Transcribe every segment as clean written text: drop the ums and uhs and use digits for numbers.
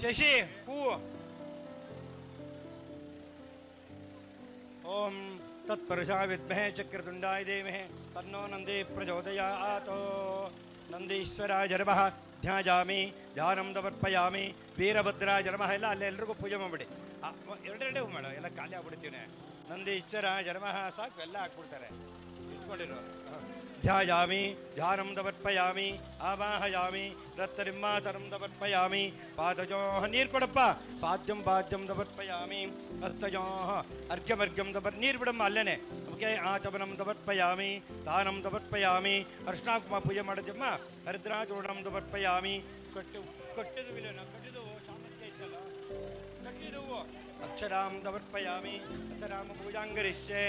ಶಶಿ ಹೂವು. ಓಂ ತತ್ಪುರುಷಾ ವಿದ್ಮಹೇ ಚಕ್ರತುಂಡಾಯ ಧೀಮಹಿ ತನ್ನೋ ನಂದಿ ಪ್ರಚೋದಯಾತ್. ನಂದೀಶ್ವರಾಯ ನಮಃ ಧ್ಯಾಯಾಮಿ ಧ್ಯಾನಂ ಸಮರ್ಪಯಾಮಿ. ವೀರಭದ್ರಾಯ ನಮಃ. ಎಲ್ಲ ಅಲ್ಲೇ ಎಲ್ರಿಗೂ ಪೂಜೆ ಮಾಡಿಬಿಡಿ. ಎರಡೆರಡೇ ಹೂ ಮೇಡಮ್, ಎಲ್ಲ ಖಾಲಿ ಆಗ್ಬಿಡ್ತೀವಿ. ನಂದೀಶ್ವರಾಯ ನಮಃ ಸಾಕು, ಎಲ್ಲ ಹಾಕ್ಬಿಡ್ತಾರೆ. ಇಟ್ಕೊಂಡಿರೋ ಧ್ಯಾಯಾಮಿ ಧ್ಯಾನಂ ಸಮರ್ಪಯಾಮಿ ಆವಾಹಯಾಮಿ ರತ್ನನಿಂಹಾಸನಂ ಸಮರ್ಪಯಾಮಿ. ಪಾದಜೋ ನೀರು ಕೊಡಪ್ಪ. ಪಾದ್ಯಂ ಪಾದ್ಯಂ ಸಮರ್ಪಯಾಮಿ. ಹಸ್ತಜೋ ಅರ್ಘ್ಯಮರ್ಘ್ಯಂ ನೀರು ಬಿಡಮ್ಮ ಅಲ್ಲೇನೆ. ಓಕೆ. ಆಚಮನಂ ಸಮರ್ಪಯಾಮಿ ದಾನಂ ಸಮರ್ಪಯಾಮಿ. ಅರ್ಶಿನ ಕುಂಕುಮ ಪೂಜೆ ಮಾಡೋದಮ್ಮ. ಹರಿದ್ರಾಚೂರ್ಣಂ ಸಮರ್ಪಯಾಮಿ. ಕಟ್ಟಿದು ವಿಲನ ಕಟ್ಟಿದು ಸಾಮರ್ಥ್ಯ ಇತ್ತಲ್ಲ, ಕಟ್ಟಿದು ಅಕ್ಷರಾಂ ಸಮರ್ಪಯಾಮಿ. ಅಕ್ಷರಾಮ ಪೂಜಾಂಗರಿಷ್ಯೆ.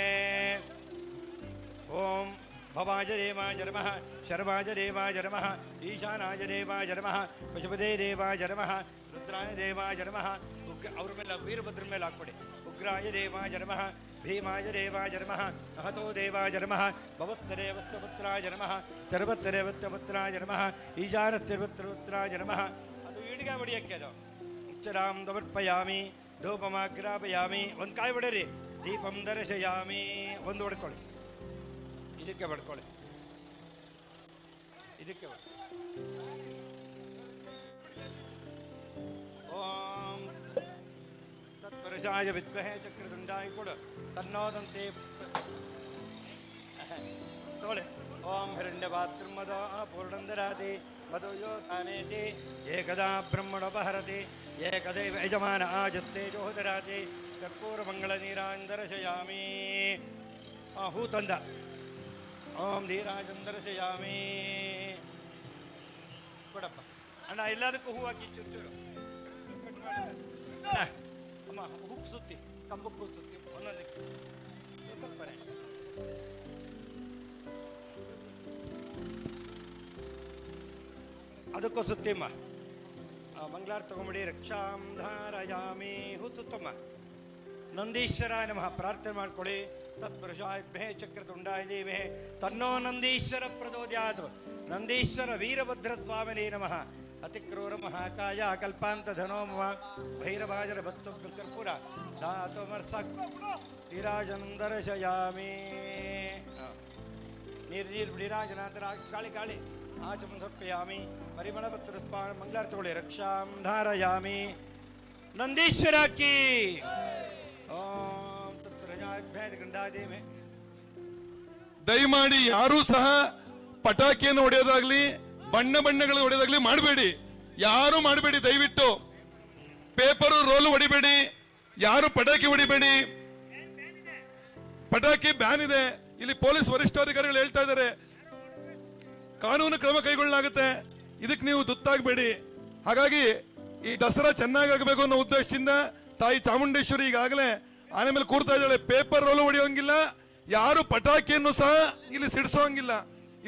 ಓಂ ಭವಾಜ ದೇವಾಯ ನಮಃ ಶರ್ವಾಜ ದೇವಾಯ ನಮಃ ಈಶಾನಾಯ ದೇವಾಯ ನಮಃ ಪಶುಪದೇ ದೇವಾಯ ನಮಃ ರುದ್ರಾಯ ದೇವಾಯ ನಮಃ. ಅವ್ರ ಮೇಲೆ ವೀರಭದ್ರ ಮೇಲೆ ಹಾಕ್ಬಿಡಿ. ಉಗ್ರಾಯ ದೇವಾಯ ನಮಃ ಭೀಮಾಯ ದೇವಾಯ ನಮಃ ಮಹತೋ ದೇವಾಯ ನಮಃ ಭವತ್ತರೇ ವತ್ಸಪುತ್ರಾಯ ನಮಃ ಸರ್ವತ್ತರೇ ವತ್ಸಪುತ್ರಾಯ ನಮಃ ಈಶಾನಸ್ತಿರ್ವತ್ರಪುತ್ರಾಯ ನಮಃ. ಅದು ಈಡಿಗೆ ಹೊಡಿಯಕ್ಕೆ ಅದು. ಅಕ್ಷರಾಂ ಸಮರ್ಪಯಾಮಿ ಧೂಪಮಾಗ್ರಾಪಯಾಮಿ. ಒಂದು ಕಾಯಿ ಬಿಡರಿ. ದೀಪಂ ದರ್ಶಯಾಮಿ. ಒಂದು ಹೊಡ್ಕೊಳ್ಳಿ. ಇದಕ್ಕೆ ಬಡ್ಕೊಳ್ಳಿ. ಇದಕ್ಕೆ ಓಂ ತತ್ಪುರುಷಾಯ ವಿದ್ಮಹೇ ಚಕ್ರತುಂಡಾಯ ಕೊಡು. ತನ್ನೋದಂತೆ ತಗೊಳ್ಳಿ. ಓಂ ಹಿರಣ್ಯಪಾತ್ರಂ ಮದೋ ಪೂರ್ಣಂದರಾತಿ ಮಧು ಯೋ ತಾನೇತಿ ಏಕದಾ ಬ್ರಹ್ಮಣೋಪಹರತಿ ಏಕದೈವ ಯಜಮಾನ ಆಜತ್ತೇಜೋದರಾತಿ ಕರ್ಪೂರ ಮಂಗಳ ನೀರಾಂದರ್ಶಯಾಮಿ. ಹೂ ತಂದ. ಓಂ ಧೀರಾಜಂ ದರ್ಶಯಾಮಿ. ಕೊಡಪ್ಪ ಅಣ್ಣ. ಎಲ್ಲದಕ್ಕೂ ಹೂ ಹಾಕಿ ಚುಚ್ಚೂರು ಅಮ್ಮ. ಹುಕ್ ಸುತ್ತಿ, ಕಂಬಕ್ಕೂ ಸುತ್ತಿ ಒಂದೊಂದಕ್ಕೆ ಸ್ವಲ್ಪನೇ. ಅದಕ್ಕೂ ಸುತ್ತಿಮ್ಮ. ಮಂಗಳಾರ ತಗೊಂಬಿಡಿ. ರಕ್ಷಾಂ ಧಾರಯಾಮಿ. ಹೂ ಸುತ್ತಮ್ಮ. ನಂದೀಶ್ವರ ನಮಃ ಪ್ರಾರ್ಥನೆ ಮಾಡ್ಕೊಳ್ಳಿ. ತತ್ಪುರುಷಾಯ ವಿದ್ಮಹೇ ಚಕ್ರತುಂಡಾಯ ಧೀಮಹಿ ತನ್ನೋ ನಂದೀಶ್ವರ ಪ್ರಚೋದಯಾತ್. ನಂದೀಶ್ವರ ವೀರಭದ್ರ ಸ್ವಾಮಿನೇ ನಮಃ. ಅತಿಕ್ರೂರ ಮಹಾಕಾಯ ಕಲ್ಪಾಂತ ಧನೋ ಮಮ ಭೈರವಾಜರ ಭಕ್ತ ಕರ್ಪೂರ ಧಾತುಮರ್ಸ ವಿರಾಜನಂ ದರ್ಶಯಾಮಿ. ನೀರು ವಿರಾಜನಾಂತರ ಗಾಳಿ ಗಾಳಿ ಆಚಮನ ಸಮರ್ಪಯಾಮಿ. ಪರಿಮಳಪತ್ರೋತ್ಪಾದ ಮಂಗಳಾರ ತಗೊಳ್ಳಿ. ರಕ್ಷಾಂ ಧಾರಯಾಮಿ. ನಂದೀಶ್ವರ ಕೀ. ಓಂ ತತ್ಪುರುಷಾಯ ಗಂಡಾದೇವೆ. ದಯಮಾಡಿ ಯಾರೂ ಸಹ ಪಟಾಕಿಯನ್ನು ಹೊಡೆಯೋದಾಗ್ಲಿ ಬಣ್ಣಗಳು ಹೊಡೆಯೋದಾಗ್ಲಿ ಮಾಡಬೇಡಿ. ಯಾರು ಮಾಡಬೇಡಿ. ದಯವಿಟ್ಟು ಪೇಪರು ರೋಲ್ ಹೊಡಿಬೇಡಿ. ಯಾರು ಪಟಾಕಿ ಹೊಡಿಬೇಡಿ. ಪಟಾಕಿ ಬ್ಯಾನ್ ಇದೆ. ಇಲ್ಲಿ ಪೊಲೀಸ್ ವರಿಷ್ಠಾಧಿಕಾರಿಗಳು ಹೇಳ್ತಾ ಇದ್ದಾರೆ ಕಾನೂನು ಕ್ರಮ ಕೈಗೊಳ್ಳಲಾಗುತ್ತೆ. ಇದಕ್ಕೆ ನೀವು ತುತ್ತಾಗಬೇಡಿ. ಹಾಗಾಗಿ ಈ ದಸರಾ ಚೆನ್ನಾಗಬೇಕು ಅನ್ನೋ ಉದ್ದೇಶದಿಂದ ತಾಯಿ ಚಾಮುಂಡೇಶ್ವರಿ ಈಗಾಗಲೇ ಆನೆ ಮೇಲೆ ಕೂರ್ತಾ ಇದ್ದಾಳೆ. ಪೇಪರ್ ರೋಲ್ ಹೊಡೆಯೋಂಗಿಲ್ಲ. ಯಾರು ಪಟಾಕಿಯನ್ನು ಸಹ ಇಲ್ಲಿ ಸಿಡಿಸೋಂಗಿಲ್ಲ.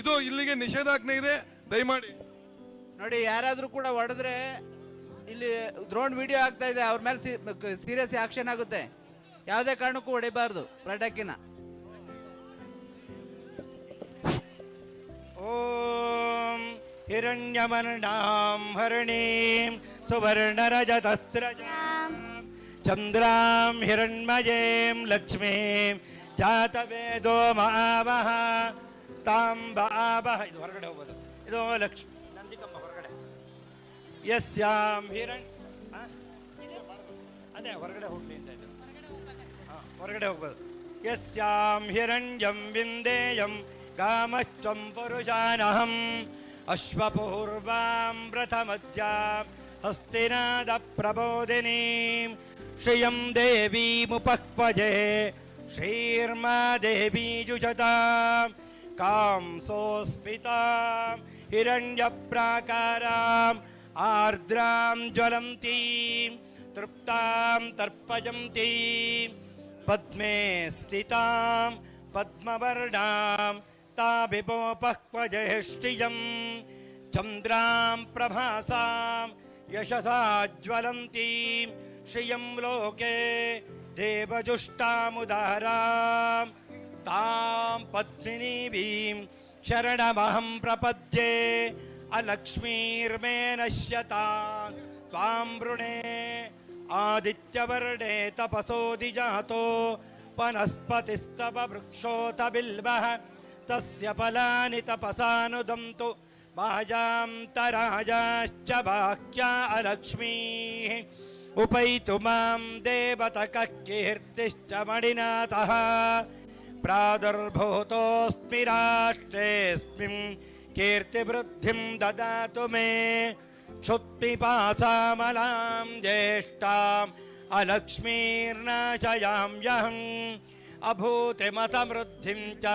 ಇದು ಇಲ್ಲಿಗೆ ನಿಷೇಧಾಜ್ಞೆ ಇದೆ. ದಯಮಾಡಿ ನೋಡಿ, ಯಾರಾದ್ರೂ ಕೂಡ ಹೊಡೆದ್ರೆ ಇಲ್ಲಿ ಡ್ರೋನ್ ವಿಡಿಯೋ ಆಗ್ತಾ ಇದೆ. ಅವ್ರ ಮೇಲೆ ಸೀರಿಯಸ್ ಆಕ್ಷನ್ ಆಗುತ್ತೆ. ಯಾವುದೇ ಕಾರಣಕ್ಕೂ ಹೊಡಿಬಾರ್ದು ಪಟಾಕಿನ. ಓಂ ಹಿರಣ್ಯಮರ್ಣಾಂ ಹರಿಣೀಂ ಸುವರ್ಣರಜತಸ್ರಜಾಂ ಚಂದ್ರಾಂ ಹಿರಣ್ಮಯೇಂ ಲಕ್ಷ್ಮೀಂ ಜಾತವೇದೋ ಮಾವಹ ತಾಂ ಬಾವಹ. ಇದು ಹೊರಗಡೆ ಹೋಗೋದು. ಇದು ಲಕ್ಷ್ಮಿ ನಂದಿಕಮ್ಮ ಹೊರಗಡೆ. ಯಸ್ಯಾಂ ಹಿರಣ್ ಅದೇ ಹೊರಗಡೆ ಹೋಗ್ಲಿ ಅಂತ ಇದು. ಹೊರಗಡೆ ಹೋಗ್ಬೋದು. ಯಸ್ಯಾಂ ಹಿರಣ್ಯಂ ವಿಂದೇಯಂ ಕಾಮಶ್ಚಂ ಪುರುಷಾನಹಂ ಅಶ್ವಪೂರ್ವಾಂ ವ್ರತಮಧ್ಯಾಂ ಹಸ್ತಿನಾದ ಪ್ರಬೋಧಿನೀಂ ಶ್ರಿಯಂ ದೇವೀಮುಪಕ್ವಜೆ ಶ್ರೀರ್ಮಾ ದೇವಿ ಯುಜತಾಂ ಕಾಂಸೋಸ್ಮಿತಾಂ ಹಿರಣ್ಯಪ್ರಾಕಾರಾಂ ಆರ್ದ್ರಾಂ ಜ್ವಲಂತೀಂ ತೃಪ್ತಾಂ ತರ್ಪಯಂತೀಂ ಪದ್ಮೇ ಸ್ಥಿತಾಂ ಪದ್ಮವರ್ಣಾಂ ತಾಭಿಪೋಪಕ್ವಜೆ ಶ್ರಿಯಂ ಚಂದ್ರಾಂ ಪ್ರಭಾಸಾಂ ಯಶಸಾ ಜ್ವಲಂತೀಂ ಶ್ರಿಯಂ ಲೋಕೆ ದೇವಜುಷ್ಟಾಮುದಾರಾಂ ತಾಂ ಪದ್ಮಿನೀಂ ಶರಣಮಹಂ ಪ್ರಪದ್ಯೆ ಅಲಕ್ಷ್ಮೀರ್ಮೇ ನಶ್ಯತಾಂ त्वां वृणे आदित्यवर्णे तपसोऽधिजातो वनस्पतिस्तव वृक्षोऽथ बिल्वः तस्य फलानि तपसानुदन्तु बाजां तराजाश्च बाह्या अलक्ष्मीः उपैतु मां देवतकः कीर्तिश्च मणिनाथः प्रादुर्भूतोऽस्मि राष्ट्रेऽस्मिन् कीर्तिवृद्धिं ददातु मे क्षुत्पिपासामलां ज्येष्ठाम् अलक्ष्मीर्नाशयाम्यहम् अभूतिमतमृद्धिं च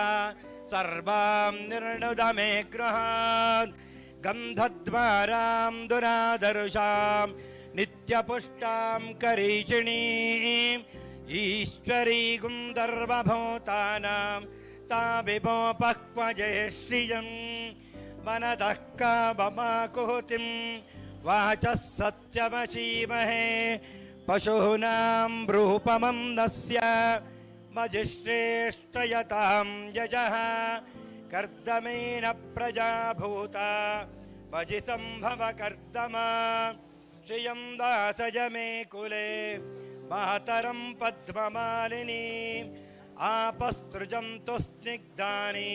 सर्वां निर्णुद मे गृहात् गन्धद्वारां दुरादर्शां नित्यपुष्टां करीषिणीम् ईश्वरी गुन्दर्वभूतानां ताभिमोपक्वजयश्रियं मनतः काममाकुतिं वाचः सत्यमशीमहे पशूनां रूपमं नस्य मजिश्रेष्ठयतां यजः कर्दमेन प्रजा भूता मजि सम्भव कर्दमा श्रियं दासय मे कुले मातरं पद्ममालिनी आपस्तृजन्तु स्निग्धानि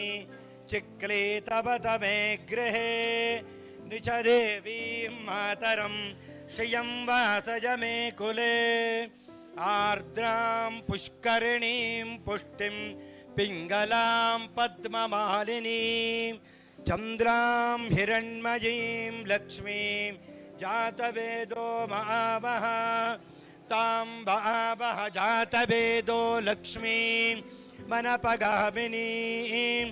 चिक्लीतवत मे गृहे निचदेवीं मातरं श्रियं वासय मे कुले आर्द्रां पुष्करिणीं पुष्टिं पिङ्गलां पद्ममालिनीं चन्द्रां हिरण्मयीं लक्ष्मीं जातवेदो महावः तां भावः जातवेदो लक्ष्मीं मनपगामिनीं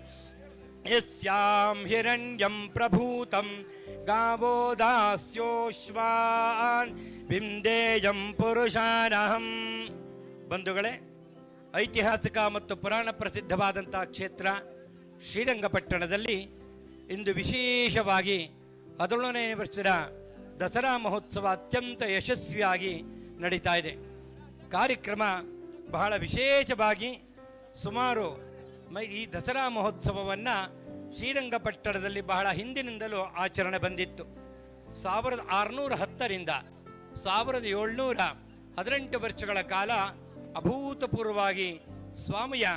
यस्यां हिरण्यं प्रभूतं गावो दास्योश्वान् विंदेयं पुरुषानहं ಬಂಧುಗಳೇ, ಐತಿಹಾಸಿಕ ಮತ್ತು ಪುರಾಣ ಪ್ರಸಿದ್ಧವಾದಂಥ ಕ್ಷೇತ್ರ ಶ್ರೀರಂಗಪಟ್ಟಣದಲ್ಲಿ ಇಂದು ವಿಶೇಷವಾಗಿ 17ನೇ ವರ್ಷದ ದಸರಾ ಮಹೋತ್ಸವ ಅತ್ಯಂತ ಯಶಸ್ವಿಯಾಗಿ ನಡೀತಾ ಇದೆ. ಕಾರ್ಯಕ್ರಮ ಬಹಳ ವಿಶೇಷವಾಗಿ ಸುಮಾರು ಈ ದಸರಾ ಮಹೋತ್ಸವವನ್ನು ಶ್ರೀರಂಗಪಟ್ಟಣದಲ್ಲಿ ಬಹಳ ಹಿಂದಿನಿಂದಲೂ ಆಚರಣೆ ಬಂದಿತ್ತು. 1610ರಿಂದ 1718 ವರ್ಷಗಳ ಕಾಲ ಅಭೂತಪೂರ್ವವಾಗಿ ಸ್ವಾಮಿಯ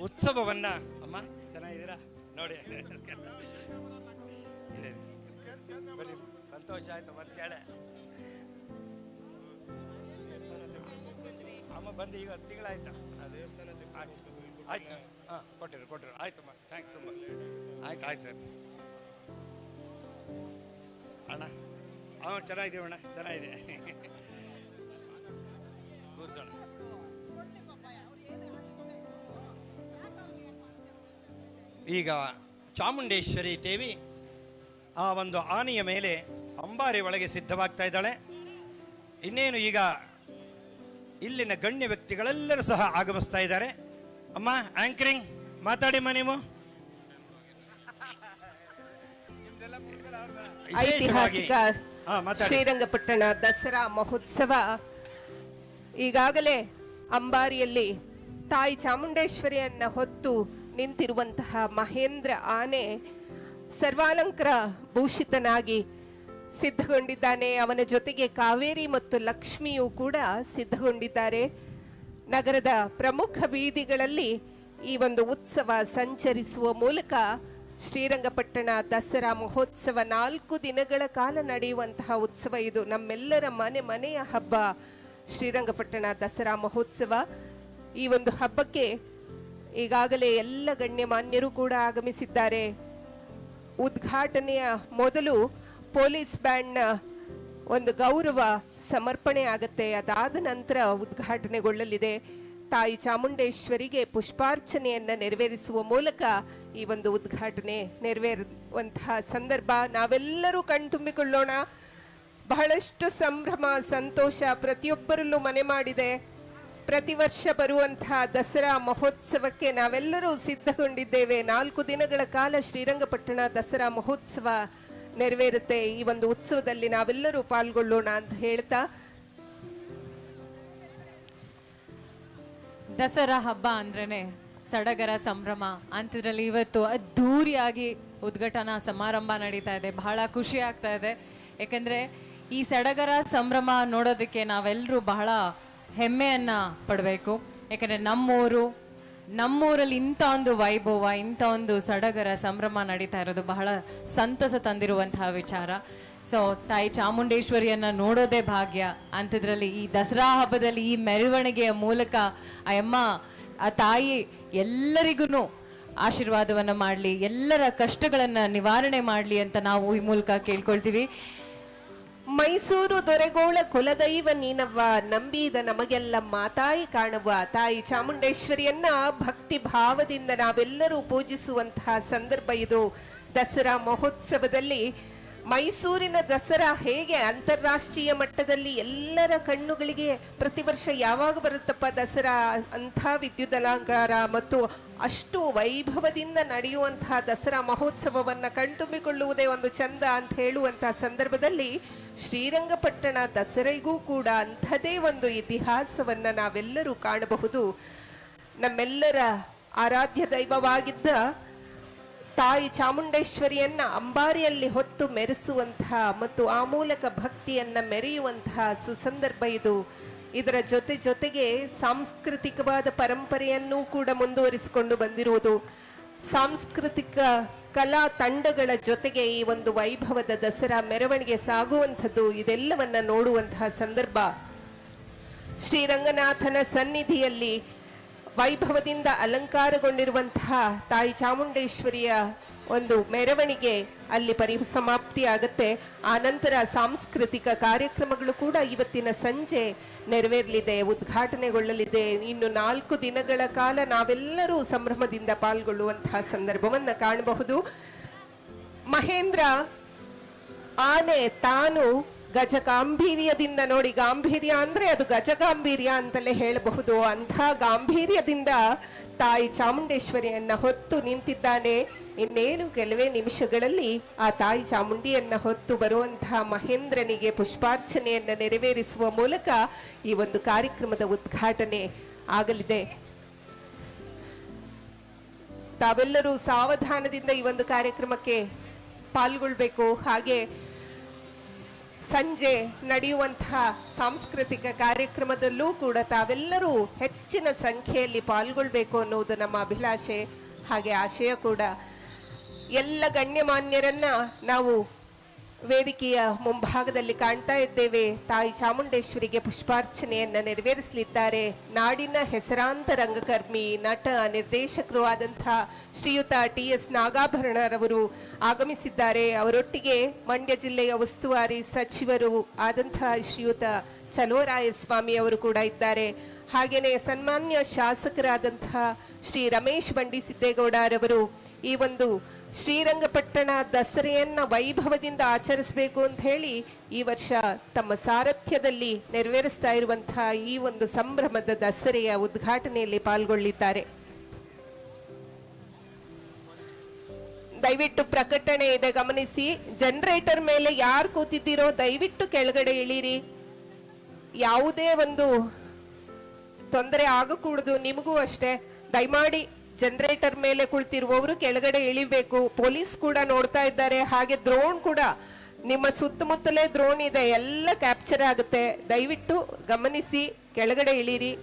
ಉತ್ಸವವನ್ನು ಅಮ್ಮ ಚೆನ್ನಾಗಿದ್ದೀರಾ ನೋಡಿ ಬನ್ನಿ, ಸಂತೋಷ ಆಯ್ತು. ಮತ್ತೆ ಹೇಳೆ ಅಮ್ಮ ಬಂದು ಈಗ ತಿಂಗಳಾಯ್ತಾ? ಆಯ್ತು, ಹಾಂ ಕೊಟ್ಟಿರು ಆಯ್ತಮ್ಮ, ಥ್ಯಾಂಕ್ಸ್ ತುಂಬ. ಆಯ್ತು ಅಣ್ಣ, ಚೆನ್ನಾಗಿದ್ದೀವಿ ಅಣ್ಣ, ಚೆನ್ನಾಗಿದೆ. ಕೂರ್ಸೋಣ. ಈಗ ಚಾಮುಂಡೇಶ್ವರಿ ದೇವಿ ಆ ಒಂದು ಆನೆಯ ಮೇಲೆ ಅಂಬಾರಿ ಒಳಗೆ ಸಿದ್ಧವಾಗ್ತಾ ಇದ್ದಾಳೆ. ಇನ್ನೇನು ಈಗ ಇಲ್ಲಿನ ಗಣ್ಯ ವ್ಯಕ್ತಿಗಳೆಲ್ಲರೂ ಸಹ ಆಗಮಿಸ್ತಾ ಇದ್ದಾರೆ. ಅಮ್ಮ ಆಂಕರಿಂಗ್ ಮಾತಾಡಿಮ್ಮ ನೀವು. ಐತಿಹಾಸಿಕ ಶ್ರೀರಂಗಪಟ್ಟಣ ದಸರಾ ಮಹೋತ್ಸವ ಈಗಾಗಲೇ ಅಂಬಾರಿಯಲ್ಲಿ ತಾಯಿ ಚಾಮುಂಡೇಶ್ವರಿಯನ್ನ ಹೊತ್ತು ನಿಂತಿರುವಂತಹ ಮಹೇಂದ್ರ ಆನೆ ಸರ್ವಾಲಂಕಾರ ಭೂಷಿತನಾಗಿ ಸಿದ್ಧಗೊಂಡಿದ್ದಾನೆ. ಅವನ ಜೊತೆಗೆ ಕಾವೇರಿ ಮತ್ತು ಲಕ್ಷ್ಮಿಯೂ ಕೂಡ ಸಿದ್ಧಗೊಂಡಿದ್ದಾರೆ. ನಗರದ ಪ್ರಮುಖ ಬೀದಿಗಳಲ್ಲಿ ಈ ಒಂದು ಉತ್ಸವ ಸಂಚರಿಸುವ ಮೂಲಕ ಶ್ರೀರಂಗಪಟ್ಟಣ ದಸರಾ ಮಹೋತ್ಸವ 4 ದಿನಗಳ ಕಾಲ ನಡೆಯುವಂತಹ ಉತ್ಸವ ಇದು. ನಮ್ಮೆಲ್ಲರ ಮನೆಯ ಹಬ್ಬ ಶ್ರೀರಂಗಪಟ್ಟಣ ದಸರಾ ಮಹೋತ್ಸವ. ಈ ಒಂದು ಹಬ್ಬಕ್ಕೆ ಈಗಾಗಲೇ ಎಲ್ಲ ಗಣ್ಯಮಾನ್ಯರು ಕೂಡ ಆಗಮಿಸಿದ್ದಾರೆ. ಉದ್ಘಾಟನೆಯ ಮೊದಲು ಪೊಲೀಸ್ ಬ್ಯಾಂಡ್ನ ಒಂದು ಗೌರವ ಸಮರ್ಪಣೆ ಆಗತ್ತೆ. ಅದಾದ ನಂತರ ಉದ್ಘಾಟನೆಗೊಳ್ಳಲಿದೆ. ತಾಯಿ ಚಾಮುಂಡೇಶ್ವರಿಗೆ ಪುಷ್ಪಾರ್ಚನೆಯನ್ನ ನೆರವೇರಿಸುವ ಮೂಲಕ ಈ ಒಂದು ಉದ್ಘಾಟನೆ ನೆರವೇರುವಂತಹ ಸಂದರ್ಭ ನಾವೆಲ್ಲರೂ ಕಣ್ತುಂಬಿಕೊಳ್ಳೋಣ. ಬಹಳಷ್ಟು ಸಂಭ್ರಮ ಸಂತೋಷ ಪ್ರತಿಯೊಬ್ಬರಲ್ಲೂ ಮನೆ ಮಾಡಿದೆ. ಪ್ರತಿ ವರ್ಷ ಬರುವಂತಹ ದಸರಾ ಮಹೋತ್ಸವಕ್ಕೆ ನಾವೆಲ್ಲರೂ ಸಿದ್ಧಗೊಂಡಿದ್ದೇವೆ. 4 ದಿನಗಳ ಕಾಲ ಶ್ರೀರಂಗಪಟ್ಟಣ ದಸರಾ ಮಹೋತ್ಸವ ನೆರವೇರುತ್ತೆ. ಈ ಒಂದು ಉತ್ಸವದಲ್ಲಿ ನಾವೆಲ್ಲರೂ ಪಾಲ್ಗೊಳ್ಳೋಣ ಅಂತ ಹೇಳ್ತಾ, ದಸರಾ ಹಬ್ಬ ಅಂದ್ರೇನೆ ಸಡಗರ ಸಂಭ್ರಮ ಅಂಥದ್ರಲ್ಲಿ ಇವತ್ತು ಅದ್ಧೂರಿಯಾಗಿ ಉದ್ಘಾಟನಾ ಸಮಾರಂಭ ನಡೀತಾ ಇದೆ. ಬಹಳ ಖುಷಿ ಆಗ್ತಾ ಇದೆ. ಯಾಕಂದ್ರೆ ಈ ಸಡಗರ ಸಂಭ್ರಮ ನೋಡೋದಕ್ಕೆ ನಾವೆಲ್ಲರೂ ಬಹಳ ಹೆಮ್ಮೆಯನ್ನ ಪಡಬೇಕು. ಯಾಕಂದ್ರೆ ನಮ್ಮೂರಲ್ಲಿ ಇಂಥ ಒಂದು ವೈಭವ, ಇಂಥ ಒಂದು ಸಡಗರ ಸಂಭ್ರಮ ನಡೀತಾ ಇರೋದು ಬಹಳ ಸಂತಸ ತಂದಿರುವಂತಹ ವಿಚಾರ. ಸೊ ತಾಯಿ ಚಾಮುಂಡೇಶ್ವರಿಯನ್ನ ನೋಡೋದೇ ಭಾಗ್ಯ. ಅಂಥದ್ರಲ್ಲಿ ಈ ದಸರಾ ಹಬ್ಬದಲ್ಲಿ ಈ ಮೆರವಣಿಗೆಯ ಮೂಲಕ ಆ ತಾಯಿ ಎಲ್ಲರಿಗೂ ಆಶೀರ್ವಾದವನ್ನ ಮಾಡಲಿ, ಎಲ್ಲರ ಕಷ್ಟಗಳನ್ನ ನಿವಾರಣೆ ಮಾಡಲಿ ಅಂತ ನಾವು ಈ ಮೂಲಕ ಕೇಳ್ಕೊಳ್ತೀವಿ. ಮೈಸೂರು ದೊರೆಗೋಳ ಕುಲದೈವ ನೀನವ್ವ, ನಂಬಿದ ನಮಗೆಲ್ಲ ಮಾತಾಯಿ ಕಾಣುವ. ತಾಯಿ ಚಾಮುಂಡೇಶ್ವರಿಯನ್ನ ಭಕ್ತಿ ಭಾವದಿಂದ ನಾವೆಲ್ಲರೂ ಪೂಜಿಸುವಂತಹ ಸಂದರ್ಭ ಇದು. ದಸರಾ ಮಹೋತ್ಸವದಲ್ಲಿ ಮೈಸೂರಿನ ದಸರಾ ಹೇಗೆ ಅಂತಾರಾಷ್ಟ್ರೀಯ ಮಟ್ಟದಲ್ಲಿ ಎಲ್ಲರ ಕಣ್ಣುಗಳಿಗೆ ಪ್ರತಿ ವರ್ಷ ಯಾವಾಗ ಬರುತ್ತಪ್ಪ ದಸರಾ ಅಂಥ ವಿದ್ಯುದಲಂಕಾರ ಮತ್ತು ಅಷ್ಟು ವೈಭವದಿಂದ ನಡೆಯುವಂತಹ ದಸರಾ ಮಹೋತ್ಸವವನ್ನ ಕಣ್ತುಂಬಿಕೊಳ್ಳುವುದೇ ಒಂದು ಚಂದ ಅಂತ ಹೇಳುವಂತಹ ಸಂದರ್ಭದಲ್ಲಿ ಶ್ರೀರಂಗಪಟ್ಟಣ ದಸರೆಗೂ ಕೂಡ ಅಂಥದೇ ಒಂದು ಇತಿಹಾಸವನ್ನ ನಾವೆಲ್ಲರೂ ಕಾಣಬಹುದು. ನಮ್ಮೆಲ್ಲರ ಆರಾಧ್ಯ ದೈವವಾಗಿದ್ದ ತಾಯಿ ಚಾಮುಂಡೇಶ್ವರಿಯನ್ನ ಅಂಬಾರಿಯಲ್ಲಿ ಹೊತ್ತು ಮೆರೆಸುವಂತಹ ಮತ್ತು ಆ ಮೂಲಕ ಭಕ್ತಿಯನ್ನ ಮೆರೆಯುವಂತಹ ಸುಸಂದರ್ಭ ಇದು. ಇದರ ಜೊತೆಗೆ ಸಾಂಸ್ಕೃತಿಕವಾದ ಪರಂಪರೆಯನ್ನೂ ಕೂಡ ಮುಂದುವರಿಸಿಕೊಂಡು ಬಂದಿರುವುದು. ಸಾಂಸ್ಕೃತಿಕ ಕಲಾ ತಂಡಗಳ ಜೊತೆಗೆ ಈ ಒಂದು ವೈಭವದ ದಸರಾ ಮೆರವಣಿಗೆ ಸಾಗುವಂಥದ್ದು, ಇದೆಲ್ಲವನ್ನ ನೋಡುವಂತಹ ಸಂದರ್ಭ. ಶ್ರೀರಂಗನಾಥನ ಸನ್ನಿಧಿಯಲ್ಲಿ ವೈಭವದಿಂದ ಅಲಂಕಾರಗೊಂಡಿರುವಂತಹ ತಾಯಿ ಚಾಮುಂಡೇಶ್ವರಿಯ ಒಂದು ಮೆರವಣಿಗೆ ಅಲ್ಲಿ ಪರಿಸಮಾಪ್ತಿ ಆಗುತ್ತೆ. ಆ ನಂತರ ಸಾಂಸ್ಕೃತಿಕ ಕಾರ್ಯಕ್ರಮಗಳು ಕೂಡ ಇವತ್ತಿನ ಸಂಜೆ ನೆರವೇರಲಿದೆ, ಉದ್ಘಾಟನೆಗೊಳ್ಳಲಿದೆ. ಇನ್ನು 4 ದಿನಗಳ ಕಾಲ ನಾವೆಲ್ಲರೂ ಸಂಭ್ರಮದಿಂದ ಪಾಲ್ಗೊಳ್ಳುವಂತಹ ಸಂದರ್ಭವನ್ನ ಕಾಣಬಹುದು. ಮಹೇಂದ್ರ ಆನೆ ತಾನು ಗಜ ಗಾಂಭೀರ್ಯದಿಂದ, ನೋಡಿ ಗಾಂಭೀರ್ಯ ಅಂದ್ರೆ ಅದು ಗಜ ಗಾಂಭೀರ್ಯ ಅಂತಲೇ ಹೇಳಬಹುದು. ಅಂಥ ಗಾಂಭೀರ್ಯದಿಂದ ತಾಯಿ ಚಾಮುಂಡೇಶ್ವರಿಯನ್ನ ಹೊತ್ತು ನಿಂತಿದ್ದಾನೆ. ಇನ್ನೇನು ಕೆಲವೇ ನಿಮಿಷಗಳಲ್ಲಿ ಆ ತಾಯಿ ಚಾಮುಂಡಿಯನ್ನ ಹೊತ್ತು ಬರುವಂತಹ ಮಹೇಂದ್ರನಿಗೆ ಪುಷ್ಪಾರ್ಚನೆಯನ್ನ ನೆರವೇರಿಸುವ ಮೂಲಕ ಈ ಒಂದು ಕಾರ್ಯಕ್ರಮದ ಉದ್ಘಾಟನೆ ಆಗಲಿದೆ. ತಾವೆಲ್ಲರೂ ಸಾವಧಾನದಿಂದ ಈ ಒಂದು ಕಾರ್ಯಕ್ರಮಕ್ಕೆ ಪಾಲ್ಗೊಳ್ಬೇಕು. ಹಾಗೆ ಸಂಜೆ ನಡೆಯುವಂತಹ ಸಾಂಸ್ಕೃತಿಕ ಕಾರ್ಯಕ್ರಮದಲ್ಲೂ ಕೂಡ ತಾವೆಲ್ಲರೂ ಹೆಚ್ಚಿನ ಸಂಖ್ಯೆಯಲ್ಲಿ ಪಾಲ್ಗೊಳ್ಬೇಕು ಅನ್ನುವುದು ನಮ್ಮ ಅಭಿಲಾಷೆ, ಹಾಗೆ ಆಶಯ ಕೂಡ. ಎಲ್ಲ ಗಣ್ಯಮಾನ್ಯರನ್ನ ನಾವು ವೇದಿಕೆಯ ಮುಂಭಾಗದಲ್ಲಿ ಕಾಣ್ತಾ ಇದ್ದೇವೆ. ತಾಯಿ ಚಾಮುಂಡೇಶ್ವರಿಗೆ ಪುಷ್ಪಾರ್ಚನೆಯನ್ನ ನೆರವೇರಿಸಲಿದ್ದಾರೆ. ನಾಡಿನ ಹೆಸರಾಂತ ರಂಗಕರ್ಮಿ, ನಟ, ನಿರ್ದೇಶಕರು ಆದಂತಹ ಶ್ರೀಯುತ TS ನಾಗಾಭರಣರವರು ಆಗಮಿಸಿದ್ದಾರೆ. ಅವರೊಟ್ಟಿಗೆ ಮಂಡ್ಯ ಜಿಲ್ಲೆಯ ಉಸ್ತುವಾರಿ ಸಚಿವರು ಆದಂತಹ ಶ್ರೀಯುತ ಚಲುವರಾಯಸ್ವಾಮಿ ಅವರು ಕೂಡ ಇದ್ದಾರೆ. ಹಾಗೇನೆ ಸನ್ಮಾನ್ಯ ಶಾಸಕರಾದಂತಹ ಶ್ರೀ ರಮೇಶ್ ಬಂಡಿ ಸಿದ್ದೇಗೌಡರವರು ಈ ಒಂದು ಶ್ರೀರಂಗಪಟ್ಟಣ ದಸರೆಯನ್ನ ವೈಭವದಿಂದ ಆಚರಿಸಬೇಕು ಅಂತ ಹೇಳಿ ಈ ವರ್ಷ ತಮ್ಮ ಸಾರಥ್ಯದಲ್ಲಿ ನೆರವೇರಿಸ್ತಾ ಇರುವಂತಹ ಈ ಒಂದು ಸಂಭ್ರಮದ ದಸರೆಯ ಉದ್ಘಾಟನೆಯಲ್ಲಿ ಪಾಲ್ಗೊಳ್ಳಿದ್ದಾರೆ. ದಯವಿಟ್ಟು ಪ್ರಕಟಣೆ ಇದೆ, ಗಮನಿಸಿ. ಜನರೇಟರ್ ಮೇಲೆ ಯಾರು ಕೂತಿದ್ದೀರೋ ದಯವಿಟ್ಟು ಕೆಳಗಡೆ ಇಳಿರಿ. ಯಾವುದೇ ಒಂದು ತೊಂದರೆ ಆಗಕೂಡದು, ನಿಮಗೂ ಅಷ್ಟೇ. ದಯಮಾಡಿ ಜನರೇಟರ್ ಮೇಲೆ ಕುಳಿತಿರುವವರು ಕೆಳಗಡೆ ಇಳಿಬೇಕು. ಪೊಲೀಸ್ ಕೂಡ ನೋಡ್ತಾ ಇದ್ದಾರೆ. ಹಾಗೆ ಡ್ರೋನ್ ಕೂಡ, ನಿಮ್ಮ ಸುತ್ತಮುತ್ತಲೇ ಡ್ರೋನ್ ಇದೆ, ಎಲ್ಲ ಕ್ಯಾಪ್ಚರ್ ಆಗುತ್ತೆ. ದಯವಿಟ್ಟು ಗಮನಿಸಿ, ಕೆಳಗಡೆ ಇಳಿರಿ.